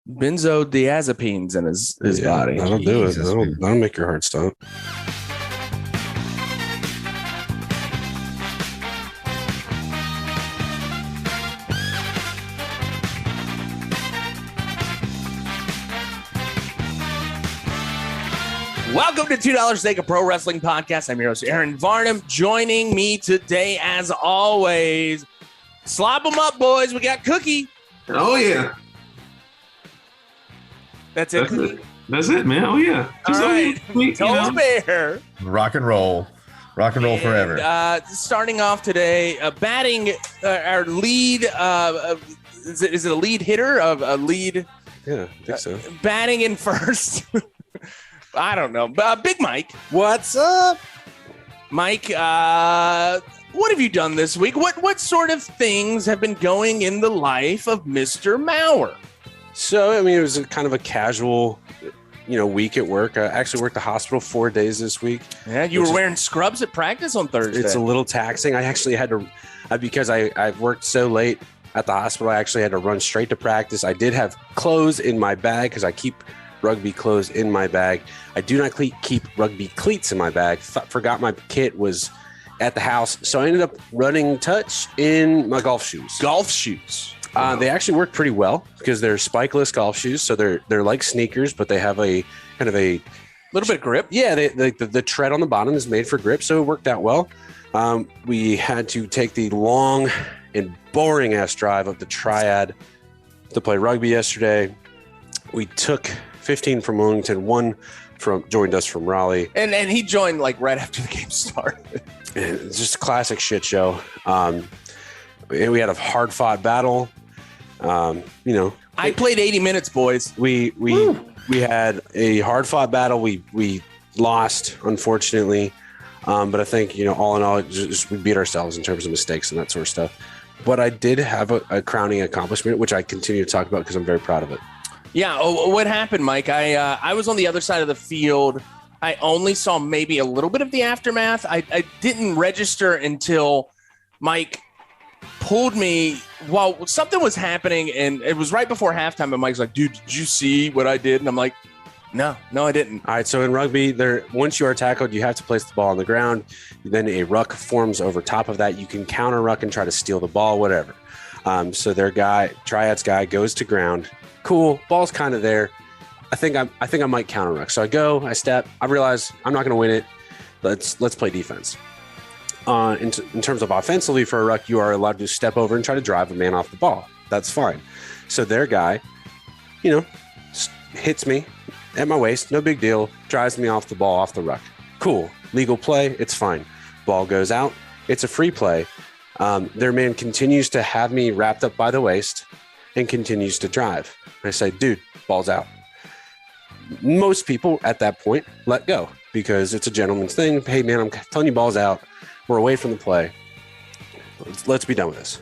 benzodiazepines in his body. That'll do it. That'll make your heart stop. Welcome to $2 Steak, a pro wrestling podcast. I'm your host, Aaron Varnam. Joining me today, as always, slop them up, boys. We got Cookie. Oh, yeah. That's it, Cookie? That's it, man. Oh, yeah. All right. Tolbert. Rock and roll forever. Starting off today, batting our lead. Is it a lead hitter? A lead? Yeah, I think so. Batting in first. I don't know. Big Mike. What's up? Mike, what have you done this week? What sort of things have been going in the life of Mr. Maurer? So, I mean, it was kind of a casual, week at work. I actually worked the hospital 4 days this week. Yeah, you were wearing scrubs at practice on Thursday. It's a little taxing. I actually had to, because I've worked so late at the hospital, I actually had to run straight to practice. I did have clothes in my bag because I keep rugby clothes in my bag. I do not keep rugby cleats in my bag. Forgot my kit was at the house. So I ended up running touch in my golf shoes. Golf shoes. They actually work pretty well because they're spikeless golf shoes. So they're like sneakers, but they have a kind of a little bit of grip. Yeah, the tread on the bottom is made for grip. So it worked out well. We had to take the long and boring ass drive up the Triad to play rugby yesterday. We took 15 from Wilmington, one joined us from Raleigh. And he joined like right after the game started. It's just a classic shit show. We had a hard fought battle. I played 80 minutes, boys. We had a hard fought battle. We lost, unfortunately. But I think, all in all, just we beat ourselves in terms of mistakes and that sort of stuff. But I did have a crowning accomplishment, which I continue to talk about because I'm very proud of it. Yeah. What happened, Mike? I was on the other side of the field. I only saw maybe a little bit of the aftermath. I didn't register until Mike pulled me while something was happening, and it was right before halftime. And Mike's like, "Dude, did you see what I did?" And I'm like, No, I didn't. All right. So in rugby, once you are tackled, you have to place the ball on the ground. Then a ruck forms over top of that. You can counter ruck and try to steal the ball, whatever. So Triad's guy goes to ground. Cool. Ball's kind of there. I think I might counter ruck. So I step. I realize I'm not going to win it. Let's play defense. In terms of offensively for a ruck, you are allowed to step over and try to drive a man off the ball. That's fine. So their guy, hits me at my waist. No big deal. Drives me off the ball, off the ruck. Cool. Legal play. It's fine. Ball goes out. It's a free play. Their man continues to have me wrapped up by the waist and continues to drive. I say, dude, ball's out. Most people at that point let go because it's a gentleman's thing. Hey, man, I'm telling you, ball's out. We're away from the play. Let's be done with this.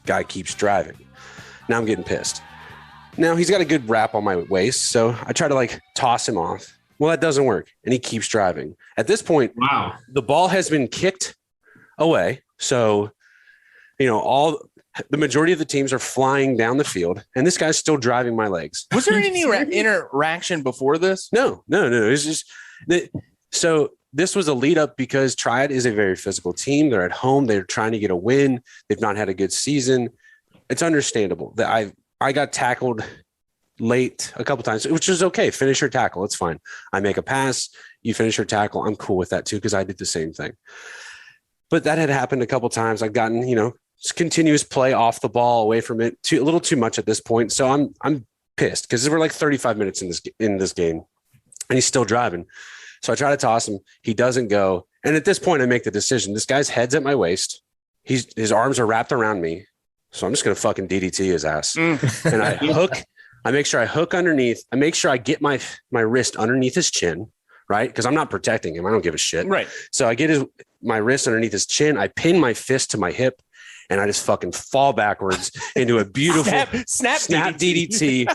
Guy keeps driving. Now I'm getting pissed. Now he's got a good wrap on my waist, so I try to toss him off. Well, that doesn't work, and he keeps driving. At this point, wow, the ball has been kicked away. So, the majority of the teams are flying down the field, and this guy's still driving my legs. Was there any interaction before this? No. It's just so this was a lead up because Triad is a very physical team. They're at home. They're trying to get a win. They've not had a good season. It's understandable that I got tackled late a couple times, which is okay. Finish your tackle. It's fine. I make a pass. You finish your tackle. I'm cool with that too because I did the same thing. But that had happened a couple times. I've gotten, continuous play off the ball, away from it, a little too much at this point. So I'm pissed because we're like 35 minutes in this game, and he's still driving. So I try to toss him. He doesn't go. And at this point, I make the decision. This guy's head's at my waist. His arms are wrapped around me. So I'm just going to fucking DDT his ass. And I hook. I make sure I hook underneath. I make sure I get my wrist underneath his chin, right? Because I'm not protecting him. I don't give a shit. Right. So I get my wrist underneath his chin. I pin my fist to my hip, and I just fucking fall backwards into a beautiful snap DDT.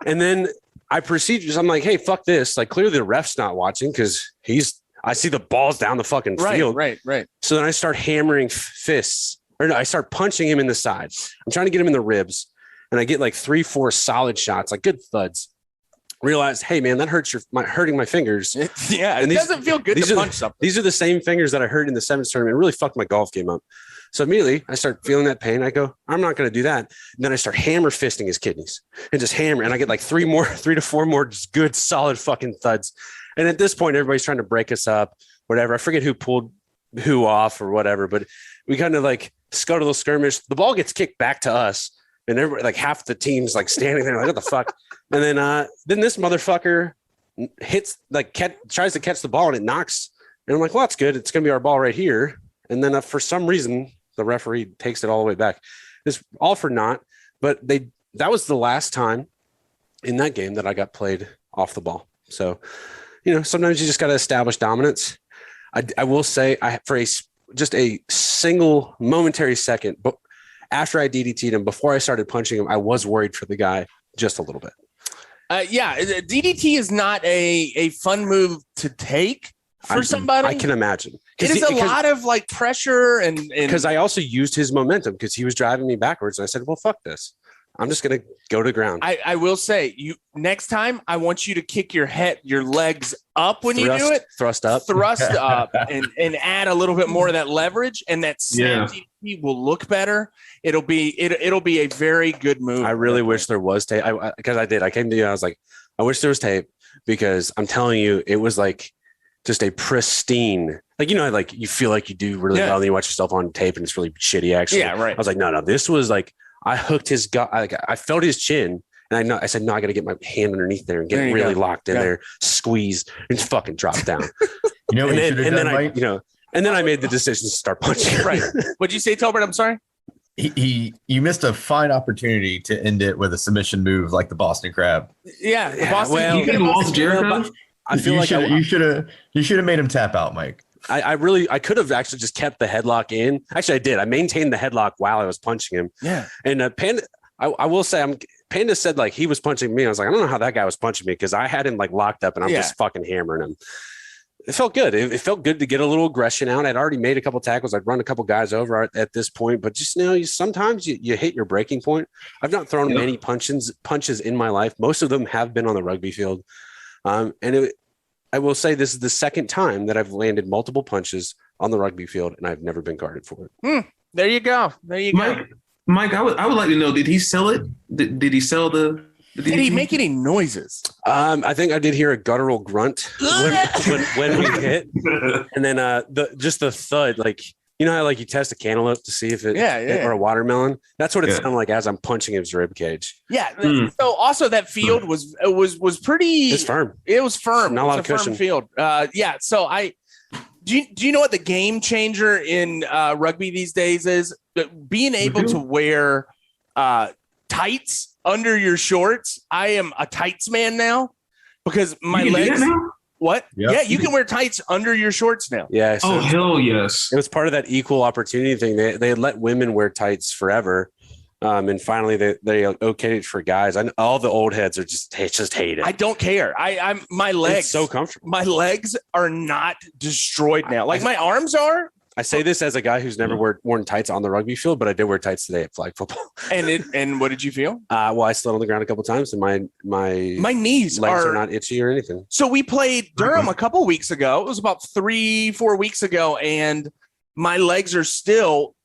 And then I proceed. I'm like, hey, fuck this. Clearly the ref's not watching because I see the balls down the fucking field. Right. So then I start hammering fists. Or no, I start punching him in the side. I'm trying to get him in the ribs. and I get like 3-4 solid shots, like good thuds. Realize, hey man, that hurts hurting my fingers. Yeah, and it doesn't feel good to punch something. These are the same fingers that I hurt in the sevens tournament. It really fucked my golf game up. So immediately I start feeling that pain. I go, I'm not going to do that. And then I start hammer fisting his kidneys and just hammer. And I get like 3 to 4 more just good, solid fucking thuds. And at this point, everybody's trying to break us up, whatever. I forget who pulled who off or whatever, but we kind of like scuttle the skirmish. The ball gets kicked back to us. And everybody, like half the team's like standing there like, what the fuck? And then this motherfucker hits, like tries to catch the ball and it knocks. And I'm like, well, that's good. It's going to be our ball right here. And then for some reason, the referee takes it all the way back. It's all for naught. But that was the last time in that game that I got played off the ball. So, sometimes you just got to establish dominance. I will say for just a single momentary second, but after I DDT'd him, before I started punching him, I was worried for the guy just a little bit. Yeah, DDT is not a fun move to take for somebody. I can imagine. It is a lot of like pressure and because I also used his momentum because he was driving me backwards. And I said, well, fuck this. I'm just going to go to ground. I will say next time I want you to kick your legs up when you do it. Thrust up and add a little bit more of that leverage, and that snap DDT will look better. It'll be a very good move. I really wish there was tape because I did. I came to you. I was like, I wish there was tape because I'm telling you, it was like just a pristine, like, like you feel like you do really well and you watch yourself on tape and it's really shitty actually. Yeah, right. I was like, no, this was like, I hooked his gut. I felt his chin, and I said, "No, I got to get my hand underneath there and get it really locked in there, squeeze, and fucking drop down." And then I made the decision to start punching. Right? What'd you say, Tolbert? I'm sorry. You missed a fine opportunity to end it with a submission move like the Boston Crab. Yeah, the Boston. Well, you lost Jericho. I feel you should have made him tap out, Mike. I could have actually just kept the headlock in. Actually, I did. I maintained the headlock while I was punching him. Yeah. And Panda, I will say, Panda said like he was punching me. I was like, I don't know how that guy was punching me because I had him like locked up and I'm just fucking hammering him. It felt good. It felt good to get a little aggression out. I'd already made a couple tackles. I'd run a couple guys over at this point, but just sometimes you hit your breaking point. I've not thrown many punches in my life. Most of them have been on the rugby field. I will say this is the second time that I've landed multiple punches on the rugby field, and I've never been carded for it. There you go. Mike, I would like to know, did he sell it? Did he sell the Did he make any noises? I think I did hear a guttural grunt when we hit. And then the thud, like, you know how like you test a cantaloupe to see if it or a watermelon? That's what it sounded like as I'm punching his rib cage. Yeah. So also that field was pretty. It's firm. It was firm. Not a lot of cushion. Firm field. Yeah. So do you know what the game changer in rugby these days is? Being able to wear tights under your shorts. I am a tights man now because my legs. What? Yep. Yeah, you can wear tights under your shorts now. Yeah. So hell yes. It was part of that equal opportunity thing. They had let women wear tights forever. And finally they okayed it for guys. I know all the old heads are just hate it. I don't care. I'm my legs. It's so comfortable. My legs are not destroyed now. Like my arms are. I say this as a guy who's never worn tights on the rugby field, but I did wear tights today at flag football. And what did you feel? Well, I slid on the ground a couple of times, and my knees legs are not itchy or anything. So we played Durham a couple weeks ago. It was about 3-4 weeks ago, and my legs are still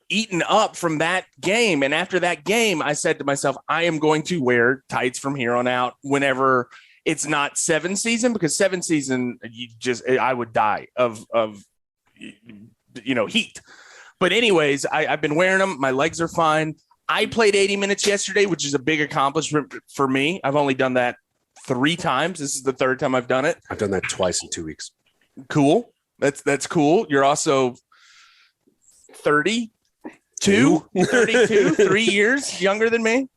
eaten up from that game. And after that game, I said to myself, I am going to wear tights from here on out whenever it's not 7 season, because 7 season I would die of heat. But anyways, I've been wearing them. My legs are fine. I played 80 minutes yesterday, which is a big accomplishment for me. I've only done that 3 times. This is the 3rd time I've done it. I've done that twice in 2 weeks. Cool. That's cool. You're also 32, 3 years younger than me.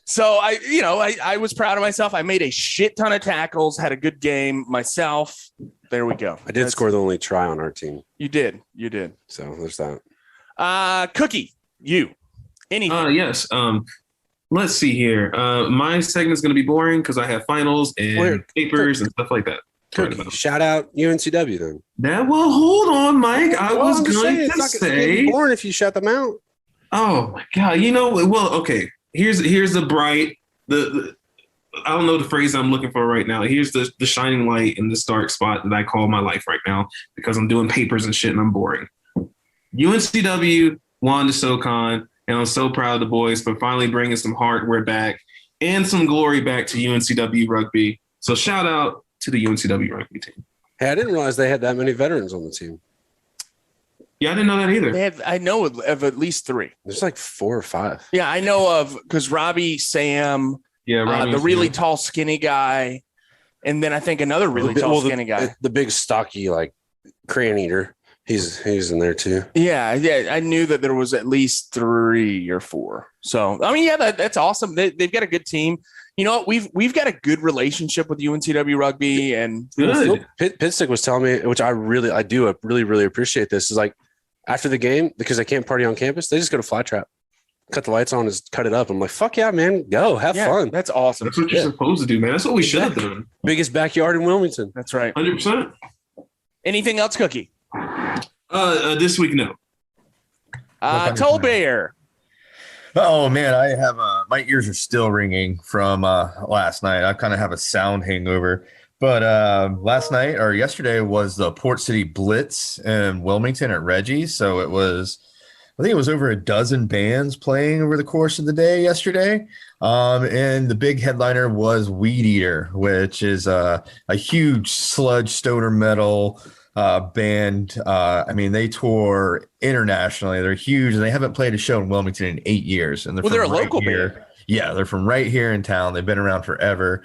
So I was proud of myself. I made a shit ton of tackles, had a good game myself. There we go. I did score the only try on our team. You did. So there's that. Cookie, you. Anything? Yes. Let's see here. My segment's going to be boring because I have finals and papers and stuff like that. Cookie, shout out UNCW then. Well, hold on, Mike. I was going to say. It's boring if you shut them out. Oh my God. Well, okay. here's the bright the I don't know the phrase I'm looking for right now. Here's the shining light in this dark spot that I call my life right now because I'm doing papers and shit and I'm boring. UNCW won the SoCon, and I'm so proud of the boys for finally bringing some hardware back and some glory back to UNCW rugby. So shout out to the UNCW rugby team. Hey, I didn't realize they had that many veterans on the team. Yeah, I didn't know that either. I know of at least 3. There's like 4 or 5. Yeah, I know of because Robbie, Sam, the really tall, skinny guy, and then I think another really tall, skinny guy. The big, stocky, like crane eater. He's in there too. Yeah. I knew that there was at least 3 or 4. So I mean, yeah, that's awesome. They've got a good team. You know what? We've got a good relationship with UNCW rugby, and good. Pitstick was telling me, which I really appreciate this, is like after the game, because they can't party on campus, they just go to Fly Trap, cut the lights on, and cut it up. I'm like, fuck yeah, man, go have fun. That's awesome. That's what you're supposed to do, man. That's what we should have done. Biggest backyard in Wilmington. That's right. 100%. Anything else, Cookie? This week, no. Tolbert. Oh man, I have my ears are still ringing from last night. I kind of have a sound hangover. But last night or yesterday was the Port City Blitz in Wilmington at Reggie's. So I think it was over a dozen bands playing over the course of the day yesterday. And the big headliner was Weed Eater, which is a huge sludge stoner metal band. I mean, they tour internationally. They're huge, and they haven't played a show in Wilmington in 8 years. And they're a local band. Yeah, they're from right here in town. They've been around forever.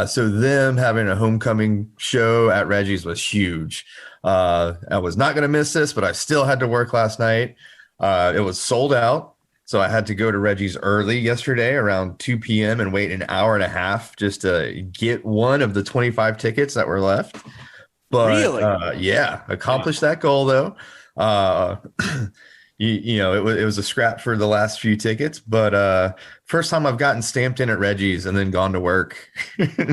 So them having a homecoming show at Reggie's was huge. I was not going to miss this, but I still had to work last night. It was sold out. So I had to go to Reggie's early yesterday around 2 p.m. and wait an hour and a half just to get one of the 25 tickets that were left. But really? Accomplished that goal though. It was a scrap for the last few tickets, but first time I've gotten stamped in at Reggie's and then gone to work.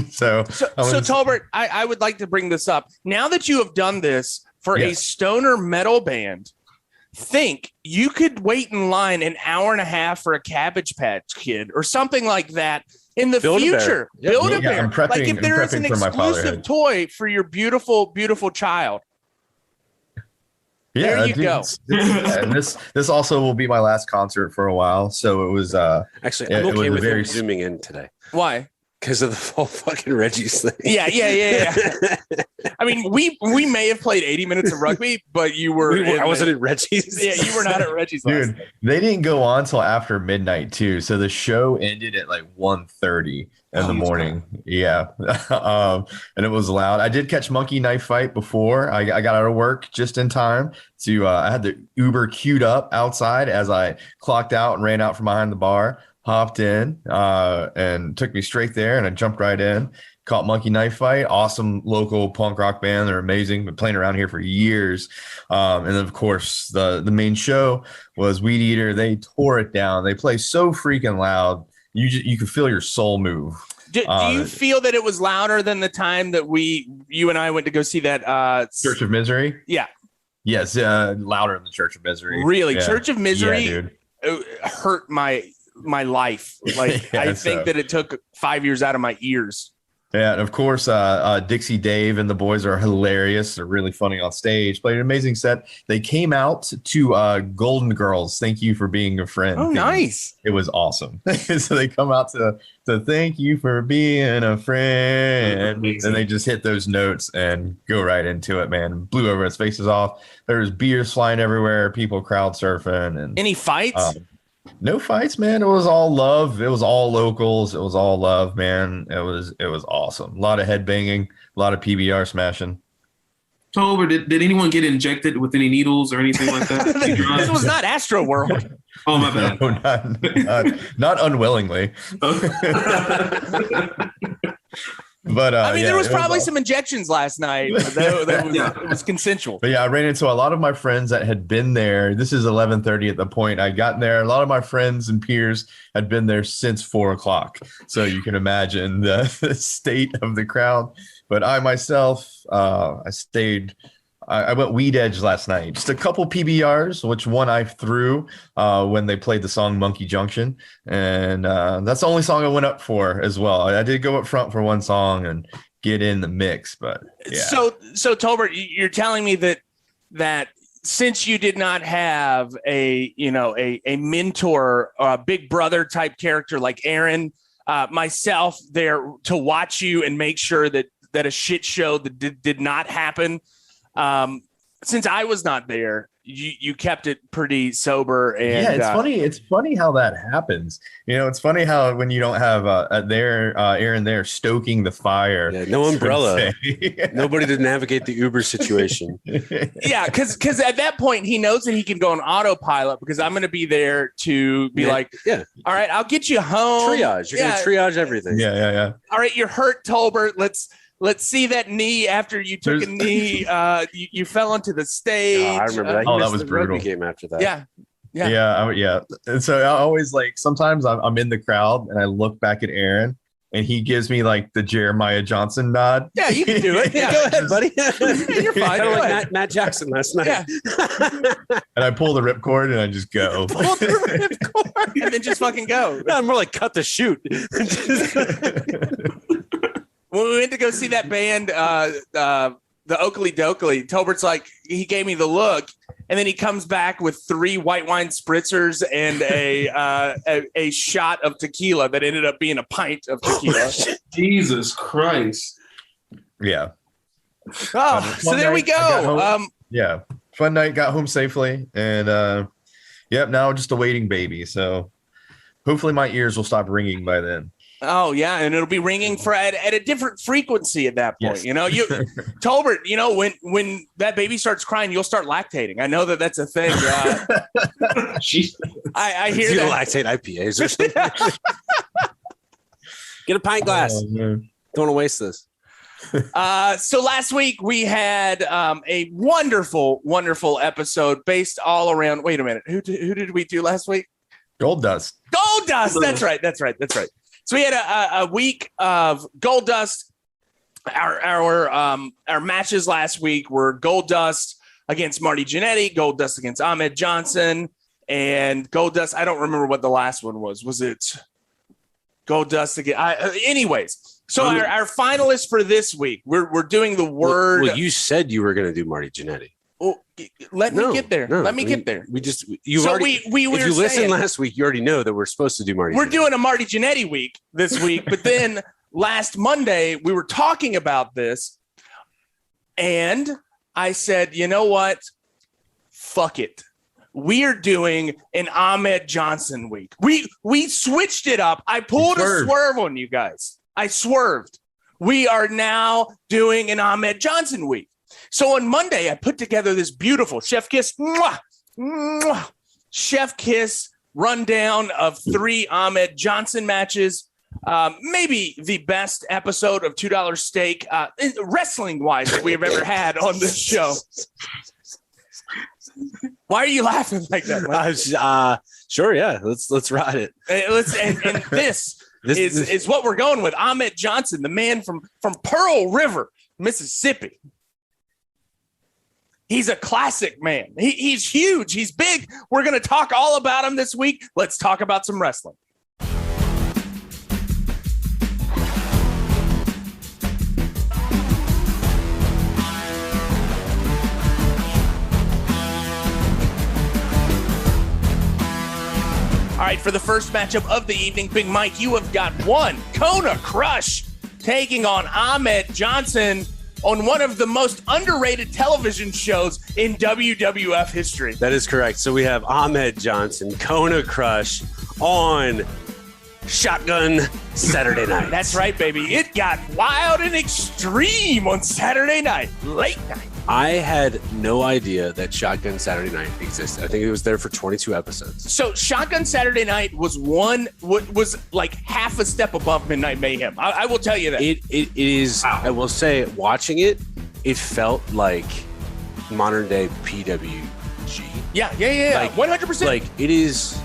So Tolbert, I would like to bring this up. Now that you have done this for a stoner metal band, think you could wait in line an hour and a half for a Cabbage Patch Kid or something like that in the future. Build-A-Bear. I'm prepping, like if there is an exclusive toy for your beautiful, beautiful child. Yeah, there you go. And this also will be my last concert for a while. So it was actually I'm okay with him zooming in today. Why? Because of the whole fucking Reggie's thing. Yeah. I mean, we may have played 80 minutes of rugby, but you were. I wasn't at Reggie's. Yeah, you were not at Reggie's. Dude, they didn't go on till after midnight too. So the show ended at like 1:30 in the morning. Yeah, and it was loud. I did catch Monkey Knife Fight before I got out of work just in time to. I had the Uber queued up outside as I clocked out and ran out from behind the bar. Hopped in and took me straight there, and I jumped right in. Caught Monkey Knife Fight, awesome local punk rock band. They're amazing. Been playing around here for years. And then, of course, the main show was Weed Eater. They tore it down. They play so freaking loud. You could feel your soul move. Do you feel that it was louder than the time that you and I went to go see that Church of Misery? Yeah. Yes, louder than the Church of Misery. Really? Yeah. Church of Misery dude. Hurt my life. Like I think that it took 5 years out of my ears. Yeah, and of course, Dixie Dave and the boys are hilarious. They're really funny on stage. Played an amazing set. They came out to Golden Girls. Thank you for being a friend. Oh, nice. It was awesome. So they come out to thank you for being a friend. And they just hit those notes and go right into it, man. Blew over his faces off. There was beers flying everywhere, people crowd surfing. And any fights? No fights, man. It was all love. It was all locals. It was all love, man. It was awesome. A lot of head banging, a lot of PBR smashing. Tolbert, did anyone get injected with any needles or anything like that? This was not Astro World. Oh, my bad. No, not unwillingly. But I mean, there was probably some injections last night. It was consensual. But yeah, I ran into a lot of my friends that had been there. This is 11:30 at the point I got there. A lot of my friends and peers had been there since 4:00. So you can imagine the state of the crowd. But I myself, I stayed I went Weed Edge last night. Just a couple PBRs, which one I threw when they played the song Monkey Junction. And that's the only song I went up for as well. I did go up front for one song and get in the mix, but yeah. So Tolbert, you're telling me that since you did not have a mentor, big brother type character like Aaron, myself there to watch you and make sure that a shit show that did not happen. Since I was not there, you kept it pretty sober. And yeah, it's funny. It's funny how that happens. It's funny how when you don't have Aaron there stoking the fire. Yeah, no umbrella. Nobody to navigate the Uber situation. Yeah, because at that point he knows that he can go on autopilot because I'm going to be there to be all right, I'll get you home. Triage. You're going to triage everything. Yeah. All right, you're hurt, Tolbert. Let's see that knee after you took a knee. You fell onto the stage. I remember that. That was brutal. Game after that. Yeah. And so I always sometimes I'm in the crowd and I look back at Aaron and he gives me like the Jeremiah Johnson nod. Yeah, you can do it. Yeah, go ahead, buddy. You're fine. Kind of like Matt Jackson last night. Yeah. And I pull the ripcord and I just go. Pull the ripcord and then just fucking go. No, I'm more like cut the shoot. When we went to go see that band, the Oakley Dokley, Tolbert's like, he gave me the look, and then he comes back with 3 white wine spritzers and a shot of tequila that ended up being a pint of tequila. Jesus Christ. Yeah. Oh, so there we go. Yeah. Fun night, got home safely, and now just awaiting baby. So hopefully my ears will stop ringing by then. Oh yeah, and it'll be ringing at a different frequency at that point. Yes. You Tolbert, when that baby starts crying, you'll start lactating. I know that's a thing. I hear you that. lactate IPAs or something. Get a pint glass. Oh, don't want to waste this. So last week we had a wonderful episode based all around. Wait a minute, who did we do last week? Gold Dust. That's right. So we had a week of Gold Dust. Our matches last week were Gold Dust against Marty Jannetty, Gold Dust against Ahmed Johnson, and Gold Dust. I don't remember what the last one was. Was it Gold Dust again? Anyways, so our finalists for this week, we're doing the word. Well, you said you were going to do Marty Jannetty. Well, let me get there. We just if you listened last week, you already know that we're supposed to do Marty. We're Jannetty. doing a Marty Jannetty week this week, but then last Monday we were talking about this, and I said, you know what? Fuck it. We are doing an Ahmed Johnson week. We switched it up. I pulled a swerve on you guys. I swerved. We are now doing an Ahmed Johnson week. So on Monday, I put together this beautiful Chef Kiss, Chef Kiss rundown of 3 Ahmed Johnson matches. Maybe the best episode of $2 Steak, wrestling-wise, that we have ever had on this show. Why are you laughing like that? Sure, yeah. Let's ride it. And this is what we're going with. Ahmed Johnson, the man from Pearl River, Mississippi. He's a classic man. He's huge. He's big. We're going to talk all about him this week. Let's talk about some wrestling. All right, for the first matchup of the evening, Big Mike, you have got one Kona Crush taking on Ahmed Johnson on one of the most underrated television shows in WWF history. That is correct. So we have Ahmed Johnson, Kona Crush on Shotgun Saturday Night. That's right, baby. It got wild and extreme on Saturday night, late night. I had no idea that Shotgun Saturday Night existed. I think it was there for 22 episodes. So Shotgun Saturday Night was like half a step above Midnight Mayhem. I will tell you that. It is, wow. I will say, watching it, it felt like modern day PWG. Yeah. Like, 100%. Like it is.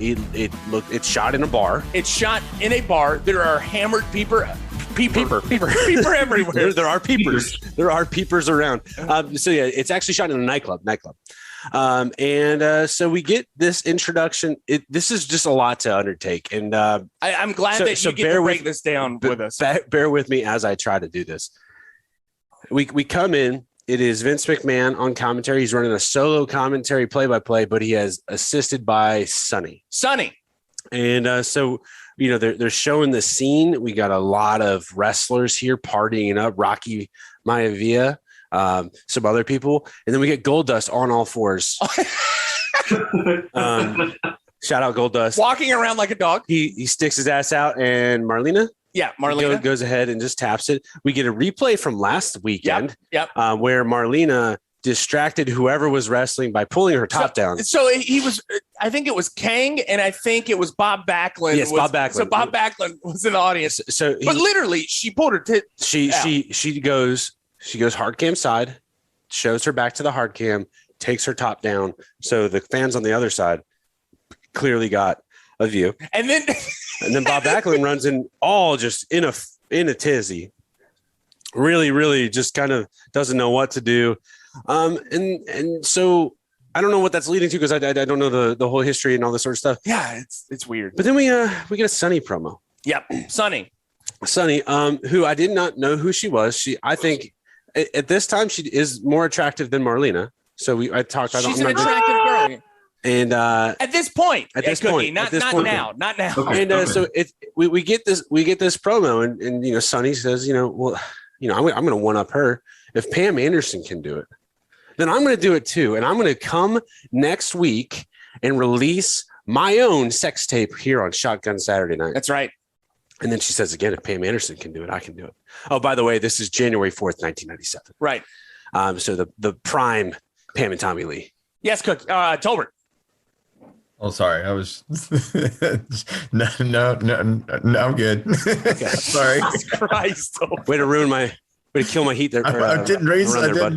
It's shot in a bar. It's shot in a bar. There are hammered people Peeper everywhere. There are peepers. There are peepers around. So yeah, it's actually shot in a nightclub. So we get this introduction. This is just a lot to undertake, and I'm glad that you get to break this down with us. Bear with me as I try to do this. We come in. It is Vince McMahon on commentary. He's running a solo commentary play-by-play, but he has assisted by Sonny. And so, they're showing the scene. We got a lot of wrestlers here partying up. Rocky Maivia, some other people. And then we get Goldust on all fours. Shout out Goldust. Walking around like a dog. He sticks his ass out, and Marlena goes ahead and just taps it. We get a replay from last weekend where Marlena distracted whoever was wrestling by pulling her top down. So he was, I think it was Kang, and I think it was Bob Backlund. Yes, Bob Backlund. So Bob Backlund was in the audience. But literally, she pulled her tit. She goes hard cam side, shows her back to the hard cam, takes her top down. So the fans on the other side clearly got a view. And then Bob Backlund runs in all just in a tizzy. Really, really just kind of doesn't know what to do. And so I don't know what that's leading to because I don't know the whole history and all this sort of stuff. Yeah, it's weird. But then we get a Sonny promo. Yep, Sonny, who I did not know who she was. I think at this time she is more attractive than Marlena. So I talked about. She's an attractive girl. And at this point, not now. Okay, and so we get this promo, and Sonny says, I'm going to one up her. If Pam Anderson can do it, then I'm going to do it too, and I'm going to come next week and release my own sex tape here on Shotgun Saturday Night. That's right. And then she says again, if Pam Anderson can do it, I can do it. Oh, by the way, this is January 4th, 1997. Right. So the prime Pam and Tommy Lee. Yes, Cook. Tolbert. Oh, sorry. I was no, I'm good. Okay. Sorry. Jesus Christ. Way to kill my heat there. I didn't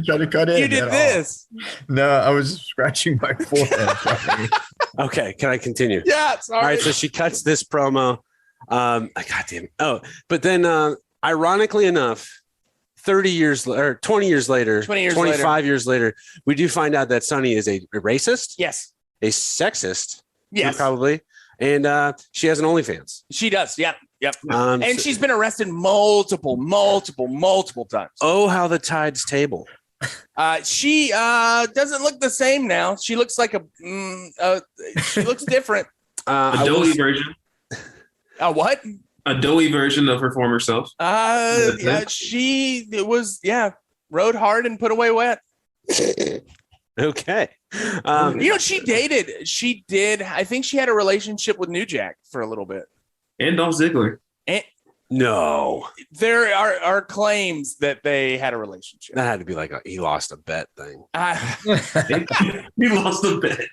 try to cut in. You did this. No, I was scratching my forehead. Okay, can I continue? Yeah, sorry. All right, so she cuts this promo. God damn it. Oh, but then ironically enough, 20 years later, 25 years later, we do find out that Sonny is a racist. Yes. A sexist. Yes. Probably. And she has an OnlyFans. She does. Yep. And she's been arrested multiple times. Oh, how the tides table. She doesn't look the same now. She looks like she looks different. A doughy version. A what? A doughy version of her former self. She rode hard and put away wet. Okay. She did. I think she had a relationship with New Jack for a little bit. And Dolph Ziggler. No. There are claims that they had a relationship. That had to be like he lost a bet thing. He lost a bet.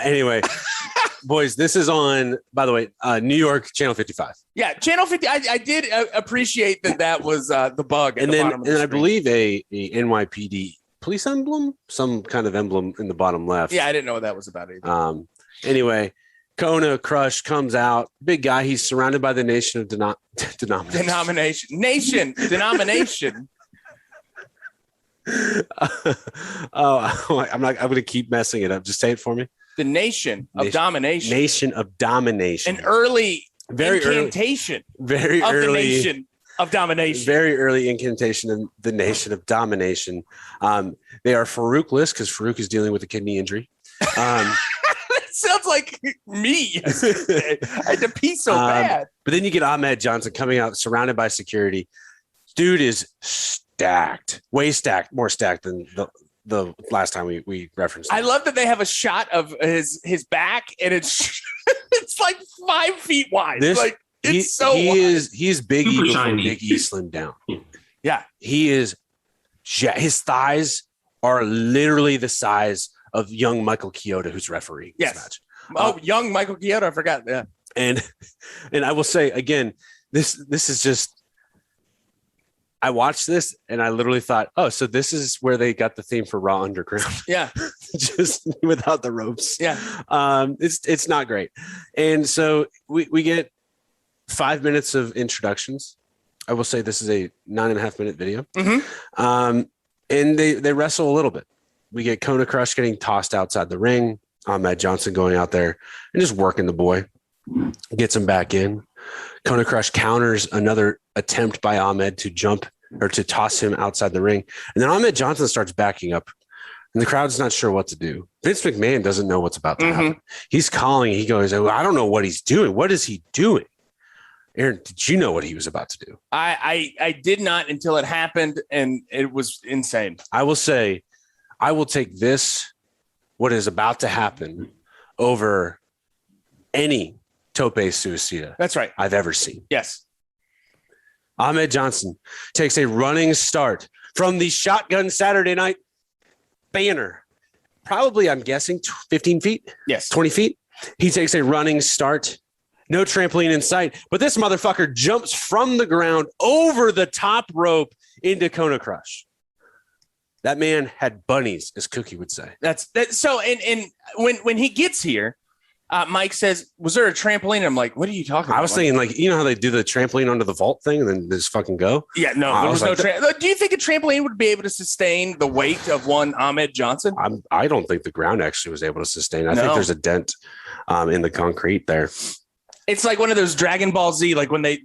Anyway, boys, this is on, by the way, New York, Channel 55. Yeah, Channel 50. I did appreciate that was the bug. And then I believe a NYPD police emblem, some kind of emblem in the bottom left. Yeah, I didn't know what that was about either. Anyway, Kona Crush comes out. Big guy. He's surrounded by the nation of denomination. Denomination. I'm going to keep messing it up. Just say it for me. The nation of domination. Nation of domination. An early very incantation. Very of early. The nation of domination. Very early incantation of the nation of domination. They are Farouk-less because Farouk is dealing with a kidney injury. Sounds like me. I had to pee so bad. But then you get Ahmed Johnson coming out surrounded by security. Dude is stacked, way stacked, more stacked than the last time we referenced him. I love that they have a shot of his back, and it's it's like 5 feet wide. He's Big E before Big E slimmed down. Yeah, he is. His thighs are literally the size of young Michael Chioda, who's refereeing this match. Young Michael Chioda, I forgot. Yeah, and I will say again, this is just. I watched this and I literally thought, oh, so this is where they got the theme for Raw Underground. Yeah. Just without the ropes. Yeah. It's not great. And so we get 5 minutes of introductions I will say this is a 9.5-minute video. Mm-hmm. And they wrestle a little bit. We get Kona Crush getting tossed outside the ring. Ahmed Johnson going out there and just working the boy. Gets him back in. Kona Crush counters another attempt by Ahmed to jump or to toss him outside the ring. And then Ahmed Johnson starts backing up. And the crowd's not sure what to do. Vince McMahon doesn't know what's about to happen. He's calling. He goes, I don't know what he's doing. What is he doing? Aaron, did you know what he was about to do? I did not until it happened, and it was insane. I will say, I will take this, what is about to happen, over any tope suicida That's right. I've ever seen. Yes. Ahmed Johnson takes a running start from the Shotgun Saturday Night banner. Probably, I'm guessing, 15 feet? Yes. 20 feet? He takes a running start. No trampoline in sight, but this motherfucker jumps from the ground over the top rope into Kona Crush. That man had bunnies, as Cookie would say. That's that. So, and when he gets here, Mike says, "Was there a trampoline?" I'm like, "What are you talking about?" I was thinking, like, you know how they do the trampoline onto the vault thing and then just fucking go? Yeah, no, there was no trampoline. Do you think a trampoline would be able to sustain the weight of one Ahmed Johnson? I don't think the ground actually was able to sustain. I think there's a dent in the concrete there. It's like one of those Dragon Ball Z, like when they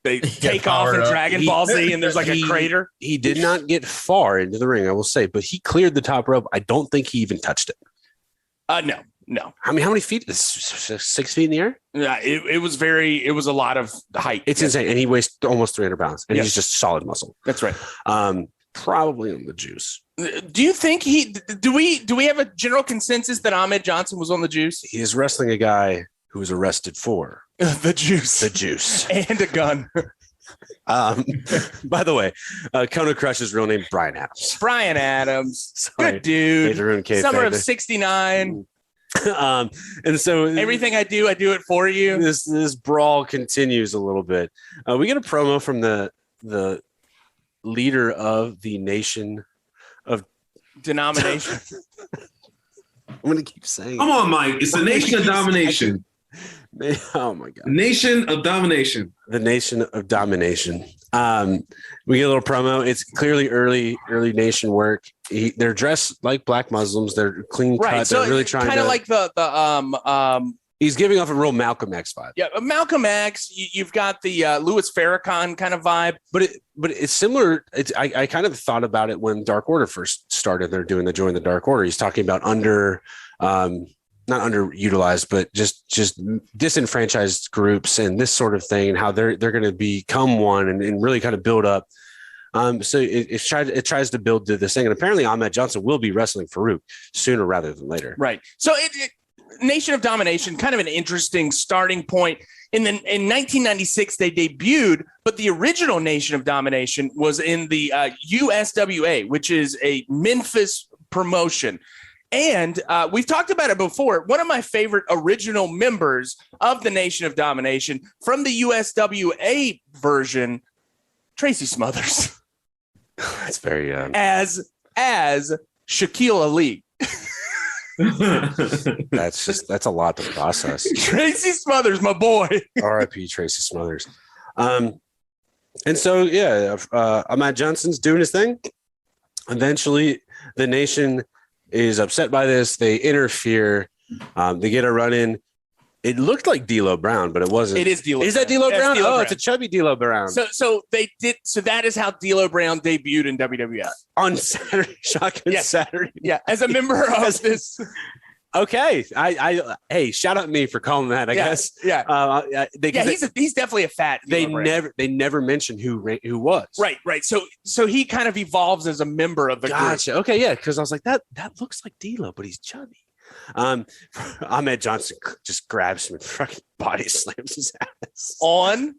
take off in Dragon Ball Z and there's like a crater. He did not get far into the ring, I will say, but he cleared the top rope. I don't think he even touched it. No. I mean, how many feet? 6 feet in the air? Yeah, it was a lot of height. It's insane. And he weighs almost 300 pounds and he's just solid muscle. That's right. Probably on the juice. Do you think do we have a general consensus that Ahmed Johnson was on the juice? He is wrestling a guy who was arrested for the juice and a gun. By the way, Kona Crush's real name, Brian Adams. Sorry. Good dude. Summer of '69. And so everything I do it for you. This brawl continues a little bit. We get a promo from the leader of the nation of denomination. I'm going to keep saying. Come on, Mike. It's the nation of domination. Oh my God. Nation of domination. The nation of domination. We get a little promo. It's clearly early nation work. They're dressed like black Muslims. They're clean cut. Right. So they're really trying kind of like the he's giving off a real Malcolm X vibe. Yeah, Malcolm X. You've got the Louis Farrakhan kind of vibe, but it's similar. I kind of thought about it when Dark Order first started. They're doing the Join the Dark Order. He's talking about not underutilized, but just disenfranchised groups and this sort of thing, and how they're going to become one and really kind of build up. So it tries to build to this thing, and apparently Ahmed Johnson will be wrestling Farouk sooner rather than later. Right. So Nation of Domination, kind of an interesting starting point. In 1996, they debuted, but the original Nation of Domination was in the USWA, which is a Memphis promotion. And we've talked about it before. One of my favorite original members of the Nation of Domination from the USWA version, Tracy Smothers. That's very as Shaquille Ali. That's a lot to process. Tracy Smothers, my boy. R.I.P. Tracy Smothers. And so Ahmed Johnson's doing his thing. Eventually, the Nation is upset by this. They interfere. They get a run in. It looked like D'Lo Brown, but it wasn't. It is D'Lo. Is that D'Lo Brown? D'Lo Brown. It's a chubby D'Lo Brown. So they did. So that is how D'Lo Brown debuted in WWF on Saturday, Shotgun Saturday. Yeah, as a member of this. Okay, hey, shout out me for calling that. I guess. Yeah. He's definitely a fat. They never mentioned who was. Right. So he kind of evolves as a member of the gotcha. group. Okay, yeah, because I was like that looks like D'Lo, but he's chubby. Ahmed Johnson just grabs him and fucking body slams his ass on.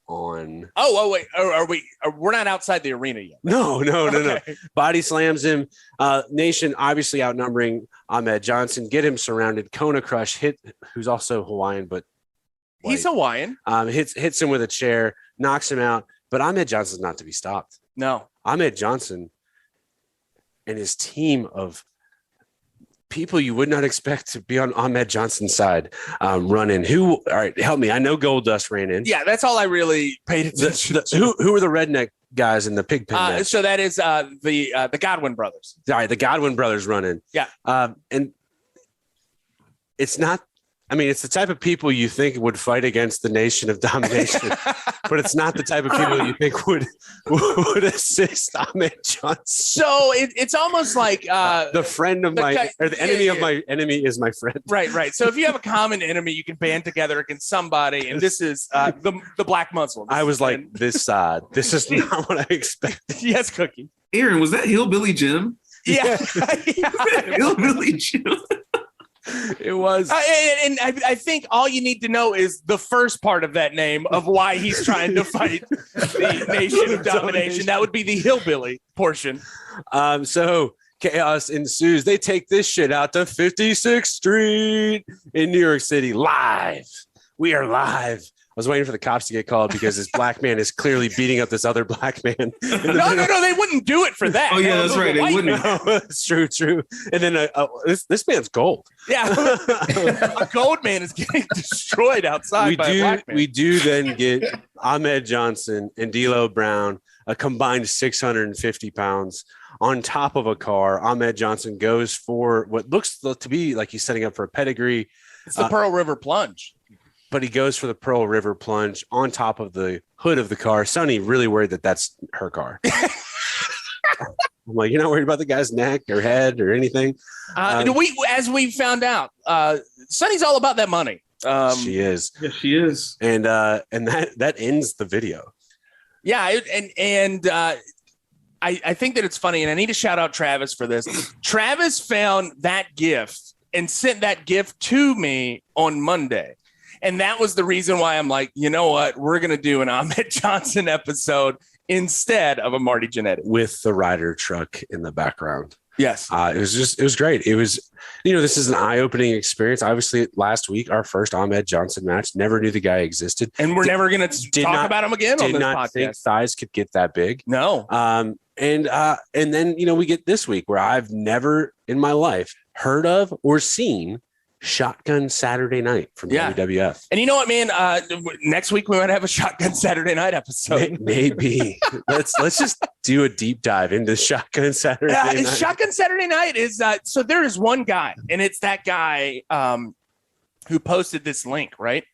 Oh wait, we're not outside the arena yet. No. Body slams him. Nation obviously outnumbering Ahmed Johnson. Get him surrounded. Kona Crush who's also Hawaiian, but white. He's Hawaiian. Hits him with a chair, knocks him out. But Ahmed Johnson's not to be stopped. No, Ahmed Johnson and his team of people you would not expect to be on Ahmed Johnson's side running. All right, help me. I know Goldust ran in. Yeah, that's all I really paid attention to. Who are the redneck guys in the pig pen match? So that is the Godwin brothers. All right, the Godwin brothers running. Yeah. And it's not, I mean, it's the type of people you think would fight against the nation of Domination, but it's not the type of people you think would assist Ahmed Johnson. So it's almost like the friend of the enemy of my enemy is my friend. Right. So if you have a common enemy, you can band together against somebody, and this is the black Muslims. I was like, this side. This is not what I expected. Yes, Cookie. Aaron, was that Hillbilly Jim? Yeah. Hillbilly Jim. It was. And I think all you need to know is the first part of that name of why he's trying to fight the nation of domination. That would be the hillbilly portion. So chaos ensues. They take this shit out to 56th Street in New York City live. We are live. I was waiting for the cops to get called because this black man is clearly beating up this other black man. No, they wouldn't do it for that. Oh, yeah, that's right. They wouldn't. No, it's true. And then this man's gold. Yeah. A gold man is getting destroyed outside by a black man. We do then get Ahmed Johnson and D'Lo Brown, a combined 650 pounds, on top of a car. Ahmed Johnson goes for what looks to be like he's setting up for a pedigree. It's the Pearl River Plunge. But he goes for the Pearl River Plunge on top of the hood of the car. Sonny really worried that that's her car. I'm like, you're not worried about the guy's neck or head or anything. As we found out, Sonny's all about that money. She is. Yes, she is. And that ends the video. Yeah, and I think that it's funny, and I need to shout out Travis for this. Travis found that GIF and sent that GIF to me on Monday. And that was the reason why I'm like, you know what? We're going to do an Ahmed Johnson episode instead of a Marty Jannetty. With the Ryder truck in the background. Yes. It was great. It was, this is an eye-opening experience. Obviously, last week, our first Ahmed Johnson match, never knew the guy existed. And we're never going to talk about him again on this podcast. Did not think thighs could get that big. No. And then, we get this week where I've never in my life heard of or seen Shotgun Saturday Night from WWF. And you know what, man? Next week we might have a Shotgun Saturday Night episode. Maybe. let's just do a deep dive into Shotgun Saturday Night. Shotgun Saturday Night is so there is one guy, and it's that guy who posted this link, right?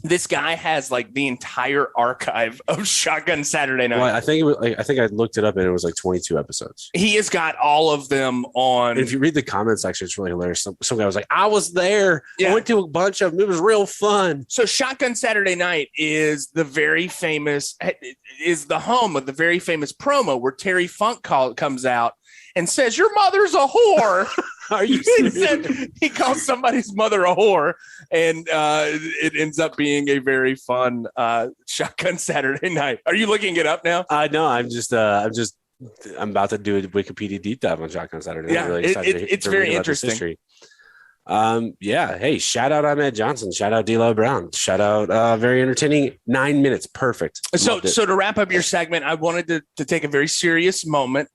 This guy has like the entire archive of Shotgun Saturday Night. Well, I think I looked it up and it was like 22 episodes. He has got all of them on. And if you read the comment section, it's really hilarious. Some guy was like, I was there. Yeah. I went to a bunch of them. It was real fun. So Shotgun Saturday Night is the home of the very famous promo where Terry Funk comes out and says, "Your mother's a whore." Are you serious? He calls somebody's mother a whore, and it ends up being a very fun Shotgun Saturday Night. Are you looking it up now? No, I'm about to do a Wikipedia deep dive on Shotgun Saturday Night. Yeah, I'm really excited it's very interesting. Hey, shout out Ahmed Johnson, shout out D'Lo Brown, shout out very entertaining 9 minutes, perfect. So to wrap up your segment, I wanted to take a very serious moment.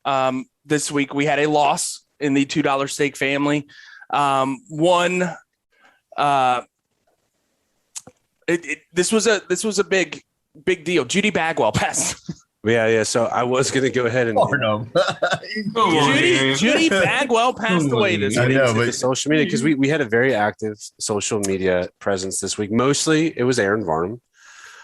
This week we had a loss in the $2 steak family. This was a big deal. Judy Bagwell passed. Yeah. So I was going to go ahead and Varnam. Judy Bagwell passed away this week. I know, but social media, because we had a very active social media presence this week. Mostly it was Aaron Varnam.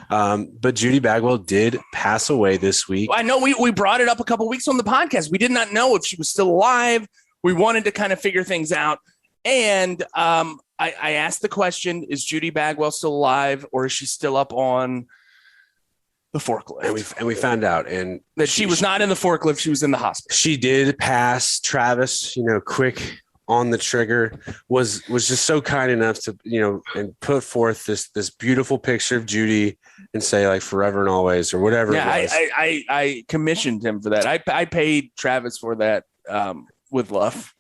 But Judy Bagwell did pass away this week. I know we brought it up a couple weeks on the podcast. We did not know if she was still alive. We wanted to kind of figure things out. And I asked the question, is Judy Bagwell still alive, or is she still up on the forklift? And we found out and that she was not in the forklift. She was in the hospital. She did pass. Travis, quick on the trigger, was just so kind enough to, and put forth this beautiful picture of Judy and say like forever and always or whatever. Yeah, it was. I commissioned him for that. I paid Travis for that with love.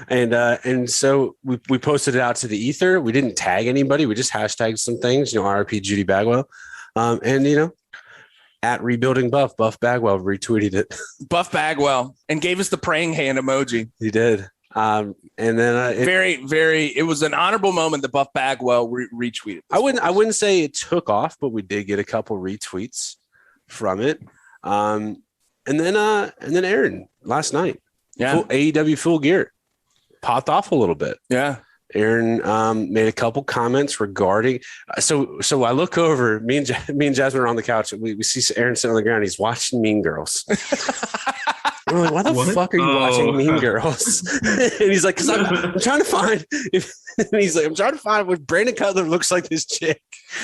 And so we posted it out to the ether. We didn't tag anybody. We just hashtagged some things, RIP Judy Bagwell. At Rebuilding Buff Bagwell retweeted it. Buff Bagwell, and gave us the praying hand emoji. He did. And then it was an honorable moment that Buff Bagwell retweeted. I wouldn't say it took off, but we did get a couple retweets from it. And then Aaron last night, AEW Full Gear popped off a little bit. Yeah. Aaron made a couple comments regarding. So I look over. Me and Jasmine are on the couch. We see Aaron sitting on the ground. He's watching Mean Girls. We're like, why the fuck are you watching Mean Girls? And he's like, because I'm trying to find. And he's like, I'm trying to find what Brandon Cutler looks like this chick.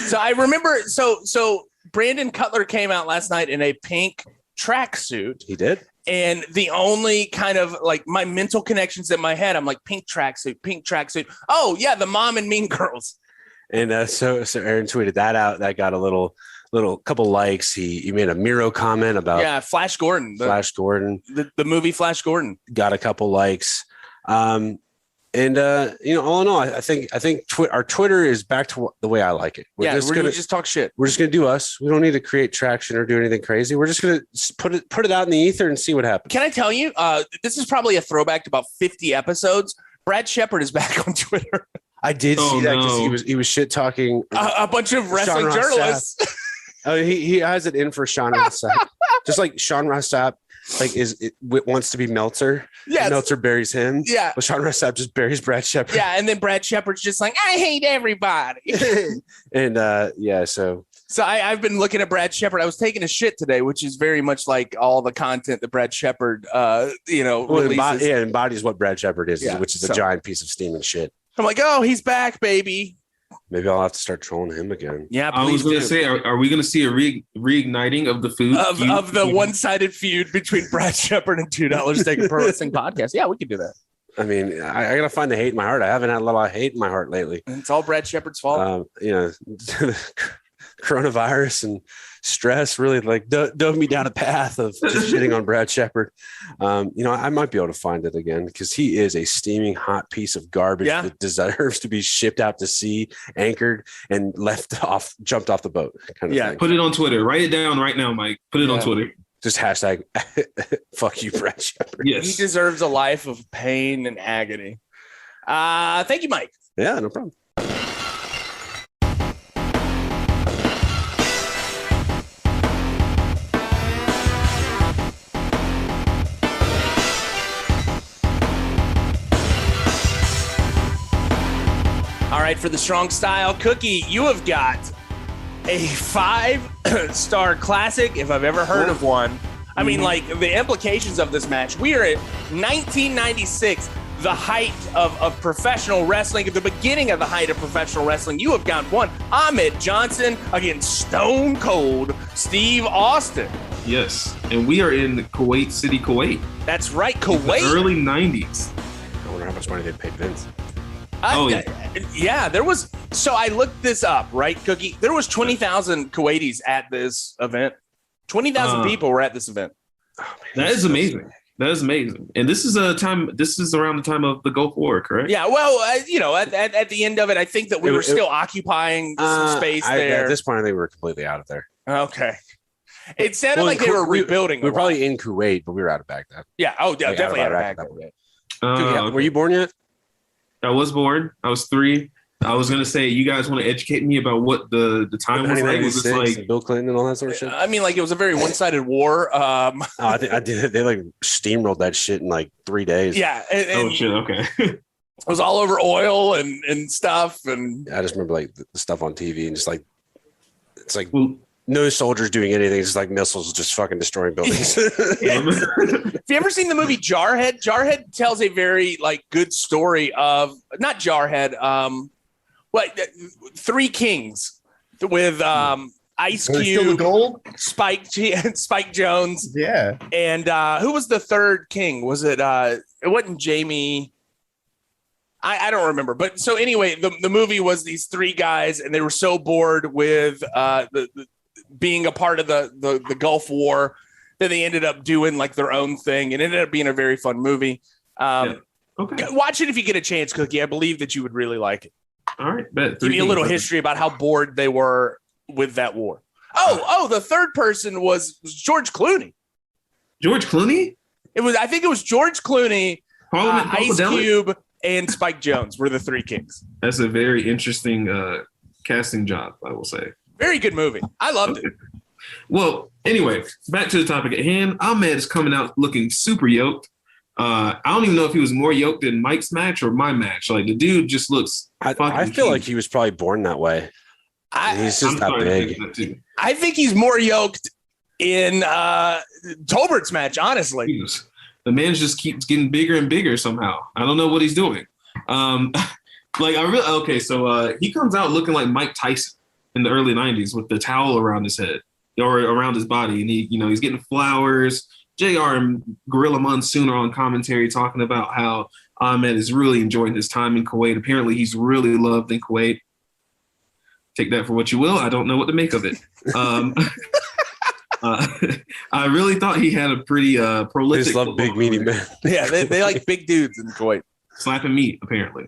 So I remember. So Brandon Cutler came out last night in a pink tracksuit. He did. And the only kind of like my mental connections in my head, I'm like, pink tracksuit. Oh yeah, the mom in Mean Girls. And so Aaron tweeted that out. That got a little couple likes. He made a Miro comment about Flash Gordon. The movie Flash Gordon got a couple likes. And all in all, I think our Twitter is back to the way I like it. We're just talk shit. We're just gonna do us. We don't need to create traction or do anything crazy. We're just gonna put it out in the ether and see what happens. Can I tell you? This is probably a throwback to about 50 episodes. Brad Shepard is back on Twitter. I did see that because he was shit talking a bunch of wrestling journalists. He has it in for Sean Ross Sapp. Just like Sean Ross Sapp wants to be Meltzer. Yes. Meltzer buries him. Yeah. Well, Sean Ross Sapp just buries Brad Shepard. Yeah, and then Brad Shepard's just like, I hate everybody. And so I've been looking at Brad Shepard. I was taking a shit today, which is very much like all the content that Brad Shepard releases. Embodies what Brad Shepard is, which is a giant piece of steaming shit. I'm like, oh, he's back, baby. Maybe I'll have to start trolling him again. Yeah, I was going to say, are we going to see a reigniting of the food of the one-sided feud between Brad Shepard and $2 Steak Pro Wrestling Podcast? Yeah, we could do that. I mean, I got to find the hate in my heart. I haven't had a lot of hate in my heart lately. It's all Brad Shepard's fault. Coronavirus and stress really dove me down a path of just shitting on Brad Shepard. I might be able to find it again because he is a steaming hot piece of garbage that deserves to be shipped out to sea, anchored, and jumped off the boat. Kind of thing. Put it on Twitter. Write it down right now, Mike. Put it on Twitter. Just hashtag fuck you, Brad Shepard. Yes. He deserves a life of pain and agony. Thank you, Mike. Yeah, no problem. All right, for the Strong Style Cookie, you have got a 5-star classic, if I've ever heard of one. I mean, like, the implications of this match. We are at 1996, the height of professional wrestling, at the beginning of the height of professional wrestling. You have got one, Ahmed Johnson against Stone Cold Steve Austin. Yes, and we are in Kuwait City, Kuwait. That's right, Kuwait. Early 90s. I wonder how much money they paid Vince. There was. So I looked this up, right, Cookie? There was 20,000 Kuwaitis at this event. 20,000 people were at this event. Oh, man, that is amazing. That is amazing. And this is around the time of the Gulf War, correct? Yeah. Well, at the end of it, I think that we were still occupying some space there. At this point, I think we were completely out of there. Okay. It sounded like they were rebuilding. We were probably in Kuwait, but we were out of Baghdad. Yeah. Oh, yeah, definitely out of Baghdad. Were you born yet? I was born. I was 3. I was going to say, you guys want to educate me about what the time was like? Was it like Bill Clinton and all that sort of shit? I mean, like, it was a very one-sided war. I did. They like steamrolled that shit in like 3 days. Yeah. Oh, shit. Okay. It was all over oil and stuff. And I just remember like the stuff on TV and just like, it's like no soldiers doing anything. It's just like missiles just fucking destroying buildings. Have you ever seen the movie Jarhead? Jarhead tells a very like good story of not Jarhead. Three Kings with Ice Cube, Gold? Spike Jones. Yeah. And who was the third king? Was it it wasn't Jamie? I don't remember. But so anyway, the movie was these 3 guys and they were so bored with the being a part of the Gulf War that they ended up doing like their own thing and it ended up being a very fun movie. Okay. Watch it if you get a chance, Cookie. I believe that you would really like it. All right. Bet. Give me a little history about how bored they were with that war. The third person was George Clooney. George Clooney? I think it was George Clooney, Ice Funkadelic? Cube, and Spike Jonze were the three kings. That's a very interesting casting job, I will say. Very good movie. I loved it. Well, anyway, back to the topic at hand. Ahmed is coming out looking super yoked. I don't even know if he was more yoked in Mike's match or my match. Like, the dude just looks I feel huge. like he was probably born that way. He's just that big. I think he's more yoked in Tolbert's match, honestly. The man just keeps getting bigger and bigger somehow. I don't know what he's doing. He comes out looking like Mike Tyson in the early 90s with the towel around his head or around his body. And he's getting flowers. JR and Gorilla Monsoon are on commentary talking about how Ahmed is really enjoying his time in Kuwait. Apparently he's really loved in Kuwait. Take that for what you will. I don't know what to make of it. I really thought he had a pretty prolific. They just love big, meaty men. Yeah, they like big dudes in Kuwait. Slapping meat, apparently.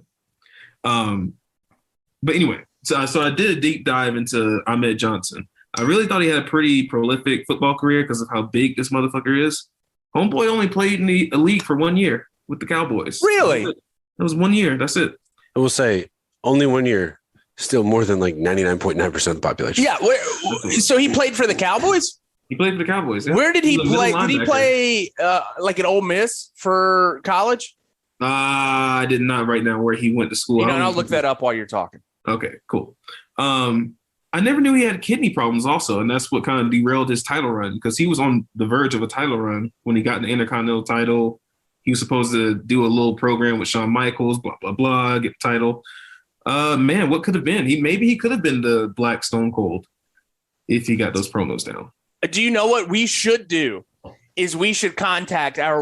But anyway, so I did a deep dive into Ahmed Johnson. I really thought he had a pretty prolific football career because of how big this motherfucker is. Homeboy only played in the league for 1 year with the Cowboys. Really? That was 1 year. That's it. I will say only 1 year, still more than like 99.9% of the population. Yeah. So he played for the Cowboys? He played for the Cowboys. Yeah. Where did he play? Did he linebacker. play like at Ole Miss for college? I did not write down where he went to school. I'll look that up while you're talking. Okay, cool. I never knew he had kidney problems also, and that's what kind of derailed his title run because he was on the verge of a title run when he got the Intercontinental title. He was supposed to do a little program with Shawn Michaels, blah, blah, blah, get the title. Man, what could have been? Maybe he could have been the Black Stone Cold if he got those promos down. Do you know what we should do? Is we should contact our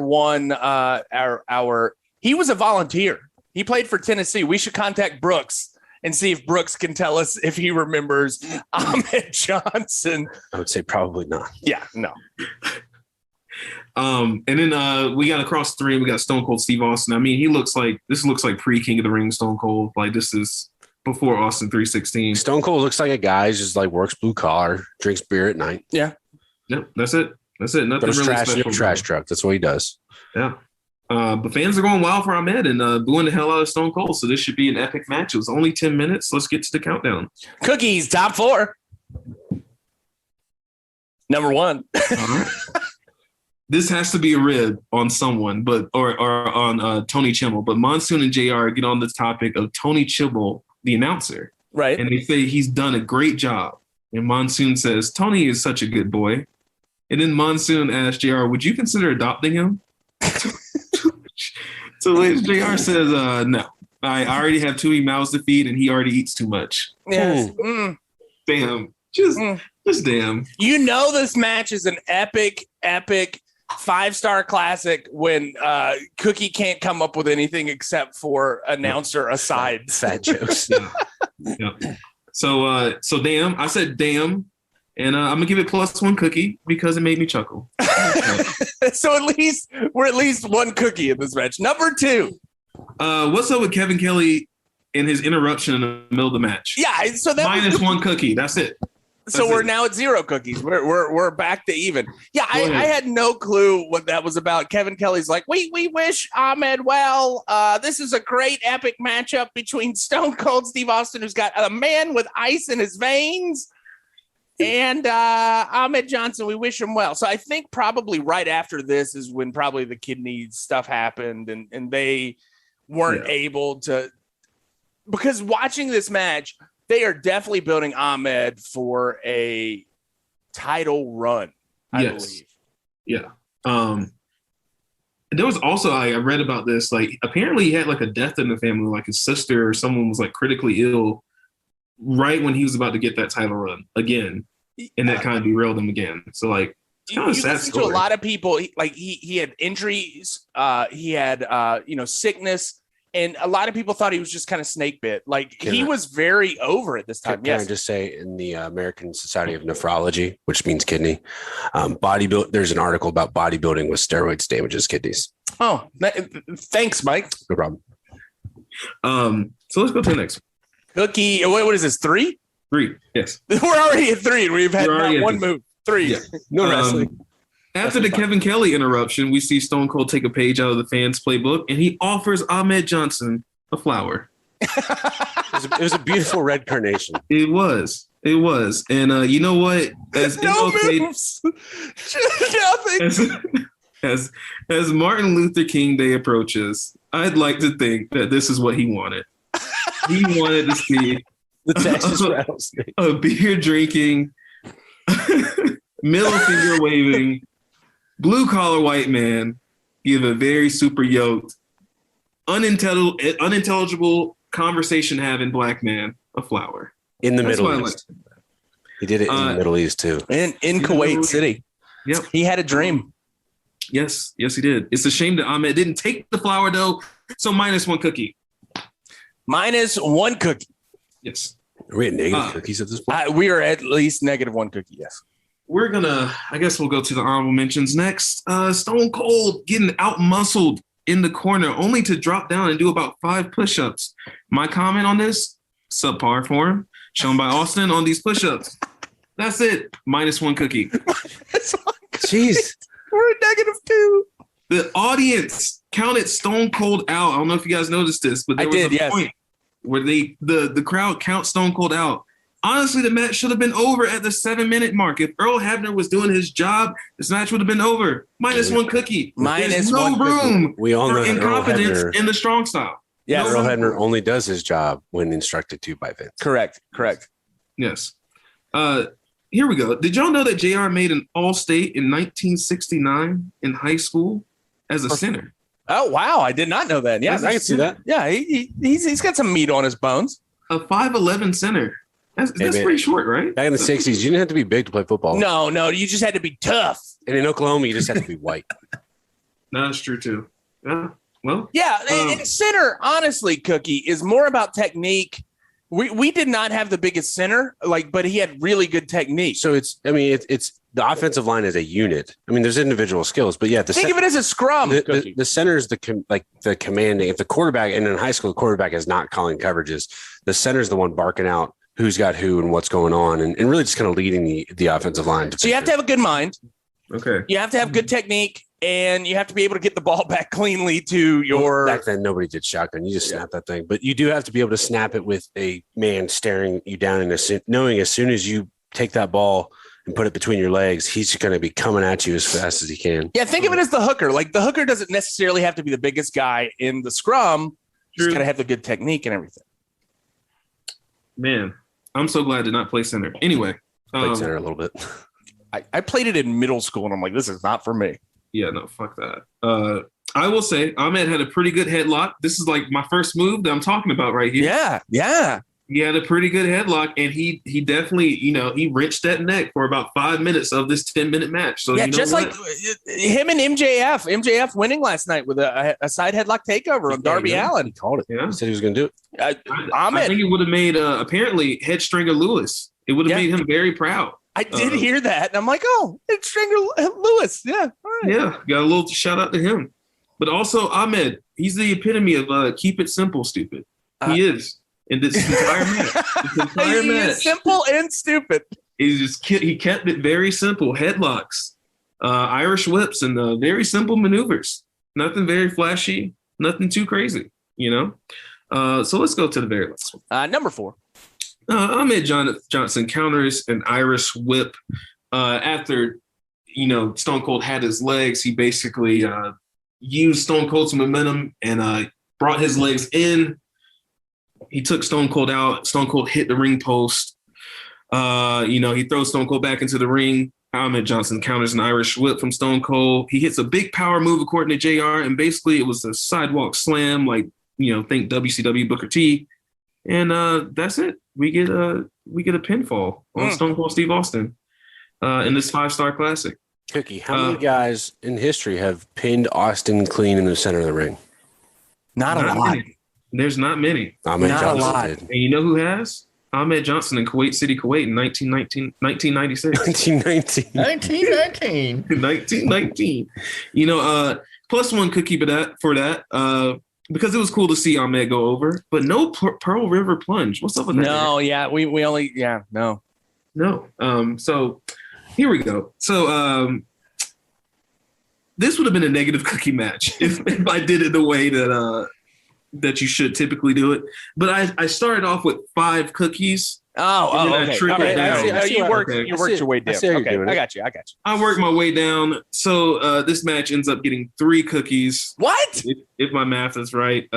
he was a volunteer. He played for Tennessee. We should contact Brooks and see if Brooks can tell us if he remembers Ahmed Johnson. I would say probably not. Yeah, no. And then we got across the ring. We got Stone Cold Steve Austin. I mean, this looks like pre-King of the Ring Stone Cold. Like this is before Austin 316. Stone Cold looks like a guy who's just like works blue collar, drinks beer at night. Yeah. Yep, that's it. Nothing Goes really trash in special. a trash truck. That's what he does. Yeah. But fans are going wild for Ahmed and booing the hell out of Stone Cold. So this should be an epic match. It was only 10 minutes. Let's get to the countdown. Cookies, top 4. Number 1. All right. This has to be a rib on someone, or on Tony Chimmel. But Monsoon and JR get on the topic of Tony Chimmel, the announcer. Right. And they say he's done a great job. And Monsoon says, Tony is such a good boy. And then Monsoon asks JR, would you consider adopting him? So JR says, no. I already have too many mouths to feed, and he already eats too much. Yes. Damn. Just damn. You know this match is an epic 5-star classic when Cookie can't come up with anything except for announcer aside. Fat jokes. Yeah. So damn. I said damn. And I'm going to give it +1 cookie because it made me chuckle. So we're at least 1 cookie in this match. Number 2. What's up with Kevin Kelly and his interruption in the middle of the match? Yeah, so that -1 cookie. That's it. So we're now at 0 cookies. We're back to even. Yeah, I had no clue what that was about. Kevin Kelly's like, we wish Ahmed well. This is a great epic matchup between Stone Cold Steve Austin, who's got a man with ice in his veins, and Ahmed Johnson. We wish him well. So I think probably right after this is when probably the kidney stuff happened, and they weren't able to. Because watching this match, they are definitely building Ahmed for a title run, I believe. Yeah. There was also, I read about this, like apparently he had like a death in the family, like his sister or someone was like critically ill right when he was about to get that title run again. And that kind of derailed him again. So like, it's kind of a sad story. To a lot of people, he had injuries, he had sickness. And a lot of people thought he was just kind of snake bit. He was very over at this time. Can I just say in the American Society of Nephrology, which means kidney, there's an article about bodybuilding with steroids damages kidneys. Oh, thanks, Mike. No problem. So let's go to the next one. Cookie, what is this, 3? 3. Yes. We're already at 3. We've had not one move. 3. Yeah. No wrestling. After the Kevin Kelly interruption, we see Stone Cold take a page out of the fans' playbook, and he offers Ahmed Johnson a flower. It was a beautiful red carnation. It was. And you know what? As no moves. Nothing. As Martin Luther King Day approaches, I'd like to think that this is what he wanted. He wanted to see the Texas rattlesnake, a beer drinking, middle finger waving, blue collar white man give a very super yoked, unintelligible conversation having black man a flower in the Middle East. He did it in the Middle East too, and in Kuwait City. Yep, he had a dream. Yes, he did. It's a shame that Ahmed didn't take the flower though. So -1 cookie. -1 cookie. Yes. Are we at negative cookies at this point? We are at least -1 cookie. Yes. We're gonna. I guess we'll go to the honorable mentions next. Stone Cold getting out muscled in the corner, only to drop down and do about 5 push-ups. My comment on this: subpar form shown by Austin on these push-ups. That's it. -1 cookie. Jeez. We're at -2. The audience counted Stone Cold out. I don't know if you guys noticed this, but there was a point where the crowd counts Stone Cold out. Honestly, the match should have been over at the 7-minute mark. If Earl Hebner was doing his job, this match would have been over. -1 cookie. There's no room for incompetence in the strong style. Yeah, Earl Hebner only does his job when instructed to by Vince. Correct. Yes. Here we go. Did y'all know that JR made an All-State in 1969 in high school as a center? Oh, wow. I did not know that. Yeah, I can see that. Yeah, he's got some meat on his bones. A 5'11" center. That's pretty short, right? Back in the 60s, you didn't have to be big to play football. No, you just had to be tough. And in Oklahoma, you just had to be white. No, that's true, too. Yeah, well. Yeah, and center, honestly, Cookie, is more about technique. We did not have the biggest center, but he had really good technique. So it's the offensive line as a unit. I mean, there's individual skills, but yeah, think of it as a scrum. The center is the commanding. If the quarterback, and in high school, the quarterback is not calling coverages, the center is the one barking out who's got who and what's going on, and really just kind of leading the offensive line. So you have to have a good mind. Okay. You have to have good technique. And you have to be able to get the ball back cleanly to your. Back then, nobody did shotgun. You just snap that thing, but you do have to be able to snap it with a man staring you down and knowing as soon as you take that ball and put it between your legs, he's going to be coming at you as fast as he can. Yeah, think of it as the hooker. The hooker doesn't necessarily have to be the biggest guy in the scrum. Just got to have the good technique and everything. Man, I'm so glad I did not play center. Anyway, played center a little bit. I played it in middle school, and I'm like, this is not for me. Yeah, no, fuck that. I will say Ahmed had a pretty good headlock. This is my first move that I'm talking about right here. Yeah. He had a pretty good headlock, and he definitely, he wrenched that neck for about 5 minutes of this 10-minute match. So just like him and MJF. MJF winning last night with a side headlock takeover on Darby Allin. He called it. Yeah. He said he was going to do it. I think it would have made apparently Headstringer Lewis. It would have made him very proud. I did hear that, and I'm like, oh, it's Stringer Lewis. Yeah, all right. Yeah, got a little shout out to him. But also, Ahmed, he's the epitome of keep it simple, stupid. He is. In this entire match. He is simple and stupid. He kept it very simple. Headlocks, Irish whips, and very simple maneuvers. Nothing very flashy, nothing too crazy, So let's go to the very last one. Number 4. Ahmed Johnson counters an Irish whip after, Stone Cold had his legs. He basically used Stone Cold's momentum and brought his legs in. He took Stone Cold out. Stone Cold hit the ring post. He throws Stone Cold back into the ring. Ahmed Johnson counters an Irish whip from Stone Cold. He hits a big power move according to JR, and basically it was a sidewalk slam, think WCW Booker T. And that's it. We get a pinfall on Stone Cold Steve Austin in this 5-star classic. Cookie, how many guys in history have pinned Austin clean in the center of the ring? Not a lot. There's not many. Ahmed not Johnson a lot. did. And you know who has? Ahmed Johnson in Kuwait City, Kuwait in 1996. 1919. 1919. 1919. +1 cookie for that. because it was cool to see Ahmed go over, but no Pearl River plunge. What's up with that? No, yeah, we only no. So here we go. So this would have been a negative cookie match if I did it the way that you should typically do it. But I started off with 5 cookies. Okay. You worked your way down. Okay, I got you. I worked my way down. So this match ends up getting 3 cookies. What? If my math is right.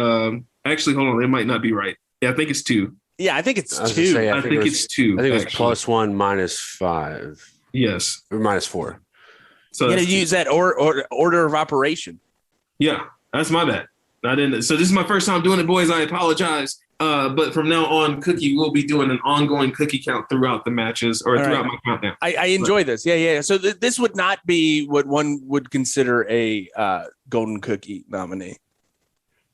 Actually, hold on. It might not be right. Yeah, I think it's 2. Yeah, I think it's 2. I think it's 2. I think it was +1 -5. Yes. Or -4. So you got to use that order of operation. Yeah, that's my bad. I didn't. So this is my first time doing it, boys. I apologize. But from now on, Cookie will be doing an ongoing cookie count throughout the matches or throughout my countdown. I enjoy this. Yeah. So this would not be what one would consider a golden cookie nominee.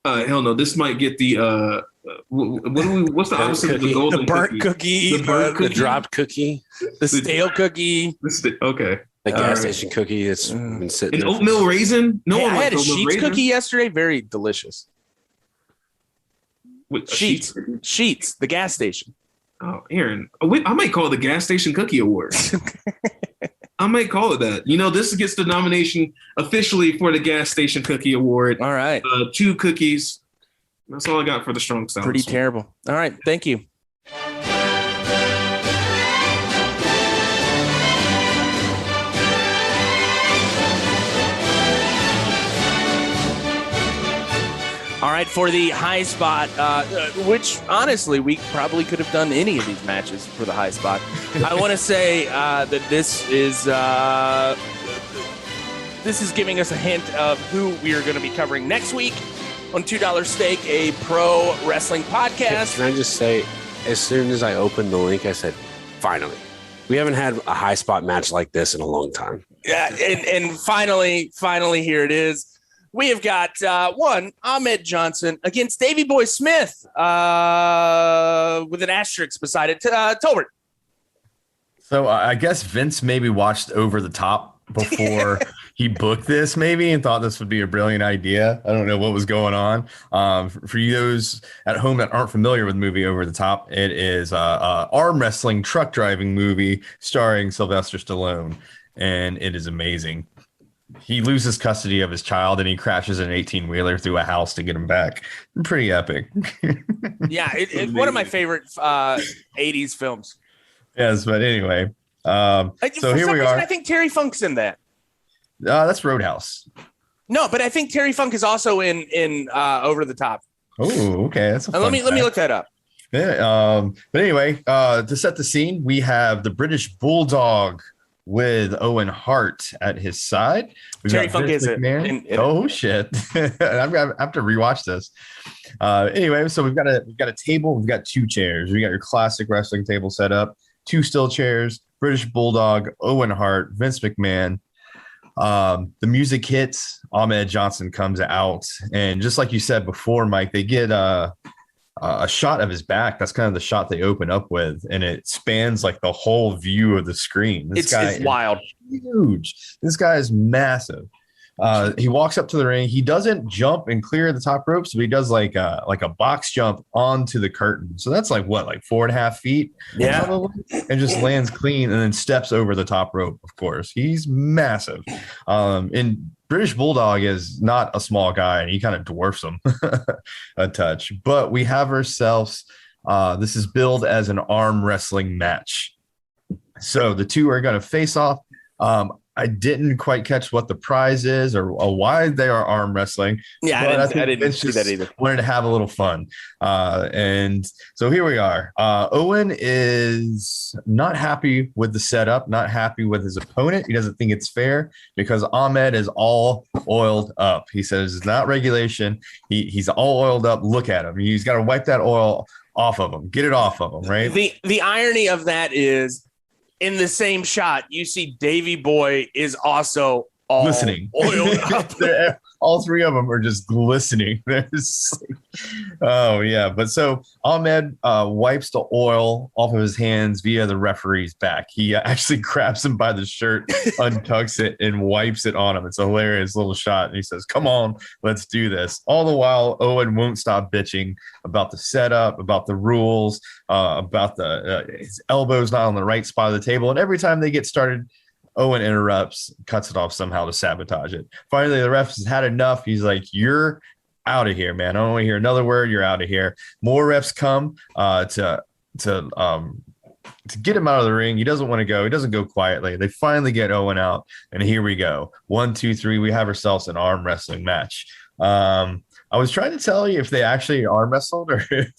Hell no. This might get the what's the opposite of the golden the burnt cookie? The dropped cookie, the stale cookie. Okay. The gas station cookie that's been sitting. An oatmeal raisin? No one I had a likes Sheets raisin. cookie yesterday. Very delicious. Sheets, the gas station. Oh, Aaron. I might call it the gas station cookie award. I might call it that. This gets the nomination officially for the gas station cookie award. All right. 2 cookies. That's all I got for the strong style. Pretty terrible. All right. Thank you. All right, for the high spot, which honestly we probably could have done any of these matches for the high spot. I want to say that this is giving us a hint of who we are going to be covering next week on $2 Steak, a pro wrestling podcast. Can I just say, as soon as I opened the link, I said, finally. We haven't had a high spot match like this in a long time. Yeah, and finally, here it is. We have got Ahmed Johnson against Davy Boy Smith with an asterisk beside it. Tolbert. So I guess Vince maybe watched Over the Top before he booked this maybe and thought this would be a brilliant idea. I don't know what was going on. For you those at home that aren't familiar with the movie Over the Top, it is a arm wrestling truck driving movie starring Sylvester Stallone, and it is amazing. He loses custody of his child and he crashes an 18-wheeler through a house to get him back. Pretty epic. Yeah, it's one of my favorite 80s films. Yes, but anyway. So here we are. I think Terry Funk's in that. That's Roadhouse. No, but I think Terry Funk is also in Over the Top. Oh, okay. That's let me look that up. Yeah, but anyway, to set the scene, we have the British Bulldog with Owen Hart at his side. Terry Funk is it? Oh shit! I have to rewatch this. Anyway, so we've got a table. We've got 2 chairs. We got your classic wrestling table set up. 2 still chairs. British Bulldog, Owen Hart, Vince McMahon. The music hits. Ahmed Johnson comes out, and just like you said before, Mike, they get a shot of his back. That's kind of the shot they open up with, and it spans like the whole view of the screen. This guy is wild, huge. This guy is massive. He walks up to the ring. He doesn't jump and clear the top ropes, but he does like a box jump onto the curtain. So that's like 4.5 feet, probably, and just lands clean and then steps over the top rope. Of course, he's massive. And British Bulldog is not a small guy, and he kind of dwarfs him a touch. But we have ourselves. This is billed as an arm wrestling match. So the 2 are going to face off. I didn't quite catch what the prize is or why they are arm wrestling. Yeah, I didn't see that either. Wanted to have a little fun. And so here we are. Owen is not happy with the setup, not happy with his opponent. He doesn't think it's fair because Ahmed is all oiled up. He says it's not regulation. He's all oiled up. Look at him. He's got to wipe that oil off of him. Get it off of him, right? The irony of that is, in the same shot, you see Davy Boy is also all glistening, oiled up. All 3 of them are just glistening. Oh yeah, but so Ahmed wipes the oil off of his hands via the referee's back. He actually grabs him by the shirt, untucks it, and wipes it on him. It's a hilarious little shot, and he says, "Come on, let's do this." All the while, Owen won't stop bitching about the setup, about the rules, about his elbows not on the right spot of the table, and every time they get started, Owen interrupts, cuts it off somehow to sabotage it. Finally, the ref has had enough. He's like, "You're out of here, man. I don't want to hear another word. You're out of here." More refs come to get him out of the ring. He doesn't want to go. He doesn't go quietly. They finally get Owen out, and here we go. 1, 2, 3. We have ourselves an arm wrestling match. I was trying to tell you if they actually arm wrestled or if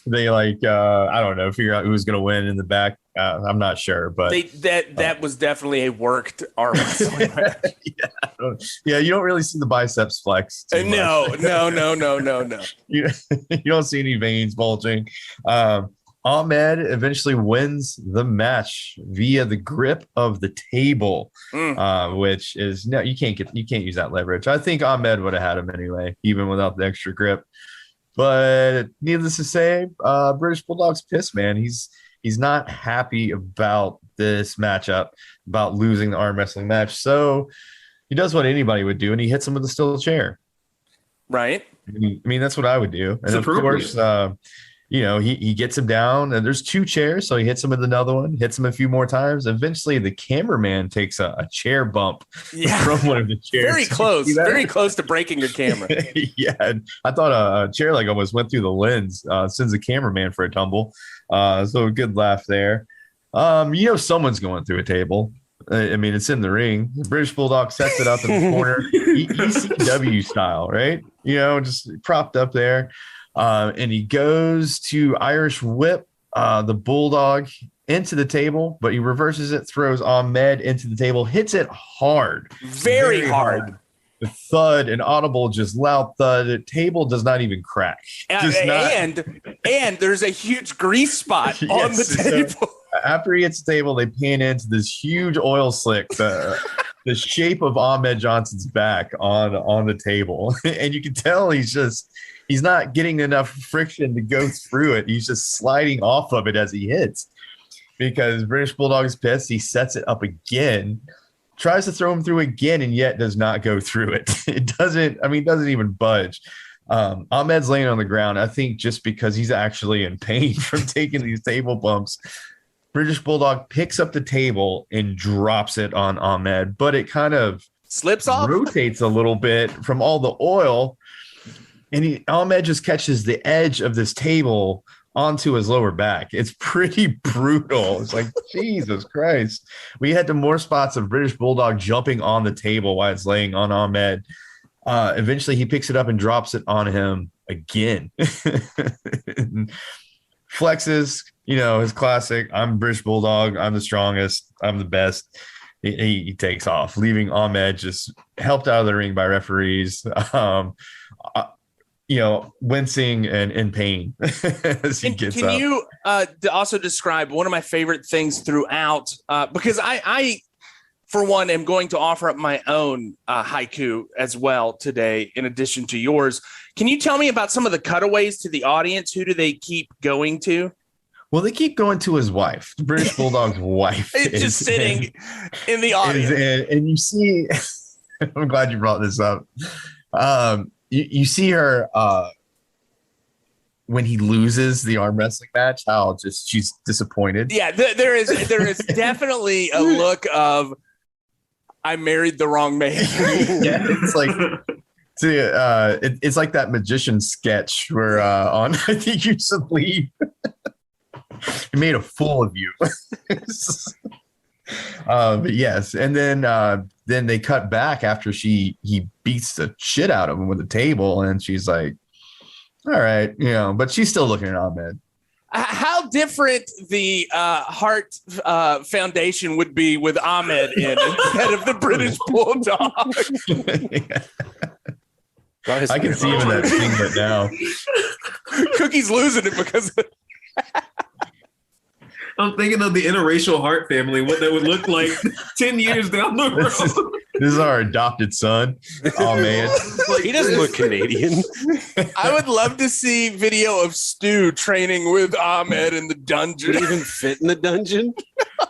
they I don't know, figure out who was going to win in the back. I'm not sure, but that was definitely a worked arm wrestling match. Yeah, you don't really see the biceps flex. No. You don't see any veins bulging. Ahmed eventually wins the match via the grip of the table, which is no, you can't use that leverage. I think Ahmed would have had him anyway, even without the extra grip. But needless to say, British Bulldog's pissed, man. He's not happy about this matchup, about losing the arm wrestling match. So he does what anybody would do, and he hits him with a steel chair. Right. I mean, that's what I would do. And of course, he gets him down, and there's 2 chairs, so he hits him with another one, hits him a few more times. Eventually, the cameraman takes a chair bump from one of the chairs. Very close to breaking your camera. Yeah, I thought a chair like almost went through the lens. Sends the cameraman for a tumble. So a good laugh there. Someone's going through a table. I mean, it's in the ring. The British Bulldog sets it up in the corner, ECW style, right? Just propped up there. And he goes to Irish whip the Bulldog into the table, but he reverses it, throws Ahmed into the table, hits it hard. Very hard. The thud, an audible, just loud thud. The table does not even crack. And there's a huge grease spot on the table. So after he hits the table, they pan into this huge oil slick, the shape of Ahmed Johnson's back on the table. And you can tell he's not getting enough friction to go through it. He's just sliding off of it as he hits. Because British Bulldog is pissed. He sets it up again, tries to throw him through again, and yet does not go through it. It doesn't even budge. Ahmed's laying on the ground, I think just because he's actually in pain from taking these table bumps. British Bulldog picks up the table and drops it on Ahmed, but it kind of slips off, rotates a little bit from all the oil. And Ahmed just catches the edge of this table onto his lower back. It's pretty brutal. It's like, Jesus Christ. We had more spots of British Bulldog jumping on the table while it's laying on Ahmed. Eventually, he picks it up and drops it on him again. Flexes, his classic, I'm British Bulldog. I'm the strongest. I'm the best. He takes off, leaving Ahmed just helped out of the ring by referees. Wincing and in pain as he gets up. Can you also describe one of my favorite things throughout? Because I, for one, am going to offer up my own HighKu as well today, in addition to yours. Can you tell me about some of the cutaways to the audience? Who do they keep going to? Well, they keep going to his wife, the British Bulldog's wife. It's just sitting in the audience. And you see, I'm glad you brought this up. You see her when he loses the arm wrestling match, how just she's disappointed. Yeah, there is definitely a look of I married the wrong man. Yeah, it's like it's like that magician sketch where on I think you should leave. He made a fool of you. But yes, and then they cut back after he beats the shit out of him with a table, and she's like, all right, but she's still looking at Ahmed. How different the Heart Foundation would be with Ahmed in instead of the British Bulldog. I can see him in that singlet now. Cookie's losing it because I'm thinking of the interracial Hart family, what that would look like 10 years down the road. This is our adopted son. Oh man, He doesn't look Canadian. I would love to see video of Stu training with Ahmed in the dungeon. Would he even fit in the dungeon?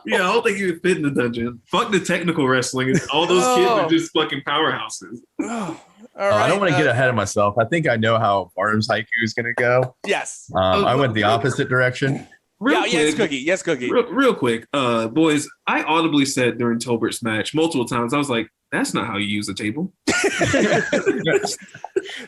Yeah, I don't think he would fit in the dungeon. Fuck the technical wrestling. All those kids are just fucking powerhouses. Oh, all right. I don't want to get ahead of myself. I think I know how Varnam's HighKu is going to go. Yes. I went the opposite direction. Yes, Cookie. Yes, Cookie. Real quick, boys, I audibly said during Tolbert's match multiple times, I was like, that's not how you use a table. He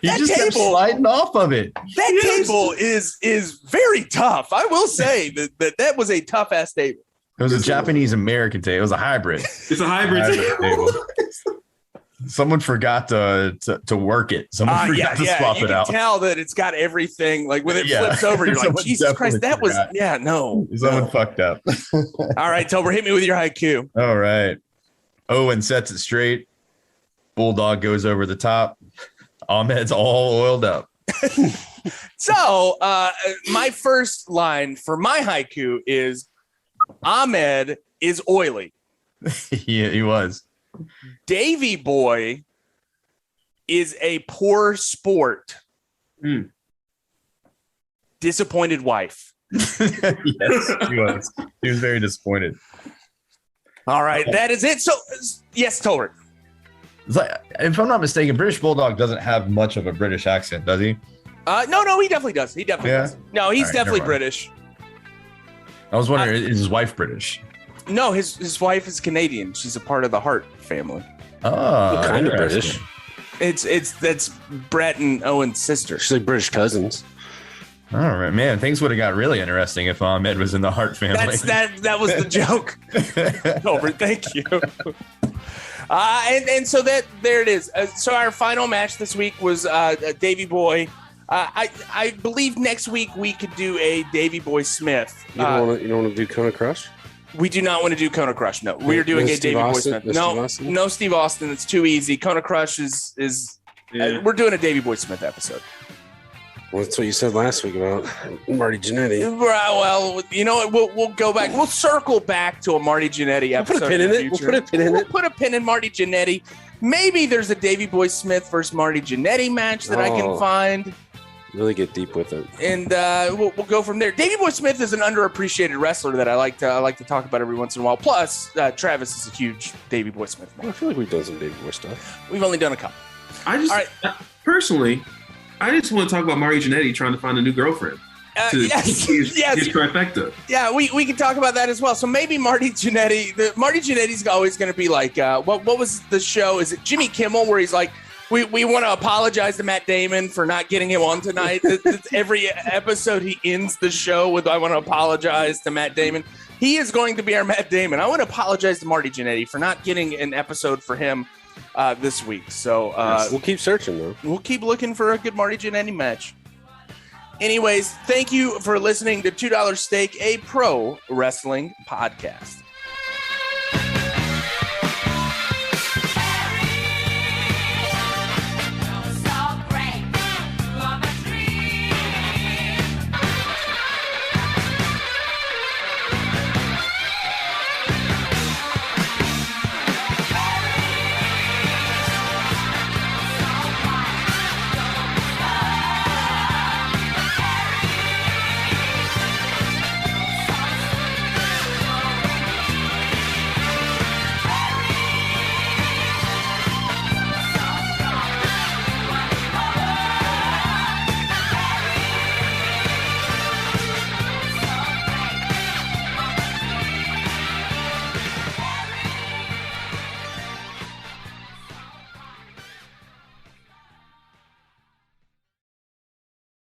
just kept sliding off of it. That table is very tough. I will say that was a tough ass table. It was a Japanese American table. It was a hybrid. It's a hybrid table. Someone forgot to work it. Someone forgot to swap it out. You can tell that it's got everything. Like when it flips over, you're like, Jesus Christ, that was Someone fucked up. All right, Tolbert, hit me with your HighKu. All right. Owen sets it straight. Bulldog goes over the top. Ahmed's all oiled up. So my first line for my HighKu is Ahmed is oily. Yeah, he was. Davy boy is a poor sport. Disappointed wife. Yes, he was. He was very disappointed. All right, that is it. So, yes, Tolbert. It's like, if I'm not mistaken, British Bulldog doesn't have much of a British accent, does he? No, he definitely does. He definitely does. No, he's definitely British. I was wondering, is his wife British? No, his wife is Canadian. She's a part of the Hart family. Oh, Kind of British. That's Brett and Owen's sister. She's like British cousins. All right, man. Things would have got really interesting if Ahmed was in the Hart family. That was the joke. Tolbert, thank you. And so there it is. So our final match this week was Davy Boy. I believe next week we could do a Davy Boy Smith. You don't want to do Kona Crush? We do not want to do Kona Crush. No, we are doing a Davy Boy Smith. No Steve Austin. It's too easy. Kona Crush is we're doing a Davy Boy Smith episode. Well, that's what you said last week about Marty Jannetty. Well, you know what? We'll go back. We'll circle back to a Marty Jannetty episode. We'll put a pin in it. We'll put a pin in Marty Jannetty. Maybe there's a Davy Boy Smith versus Marty Jannetty match that I can find. Really get deep with it, and we'll go from there. Davy Boy Smith is an underappreciated wrestler that I like to talk about every once in a while. Plus, Travis is a huge Davy Boy Smith fan. I feel like we've done some Davy Boy stuff. We've only done a couple. Personally, I just want to talk about Marty Jannetty trying to find a new girlfriend. His trifecta. Yeah, we can talk about that as well. So maybe Marty Jannetty. Marty Jannetty's always going to be like, what was the show? Is it Jimmy Kimmel where he's like, we want to apologize to Matt Damon for not getting him on tonight. Every episode he ends the show with, I want to apologize to Matt Damon. He is going to be our Matt Damon. I want to apologize to Marty Jannetty for not getting an episode for him this week. So we'll keep searching, though. We'll keep looking for a good Marty Jannetty match. Anyways, thank you for listening to $2 Steak, a pro wrestling podcast.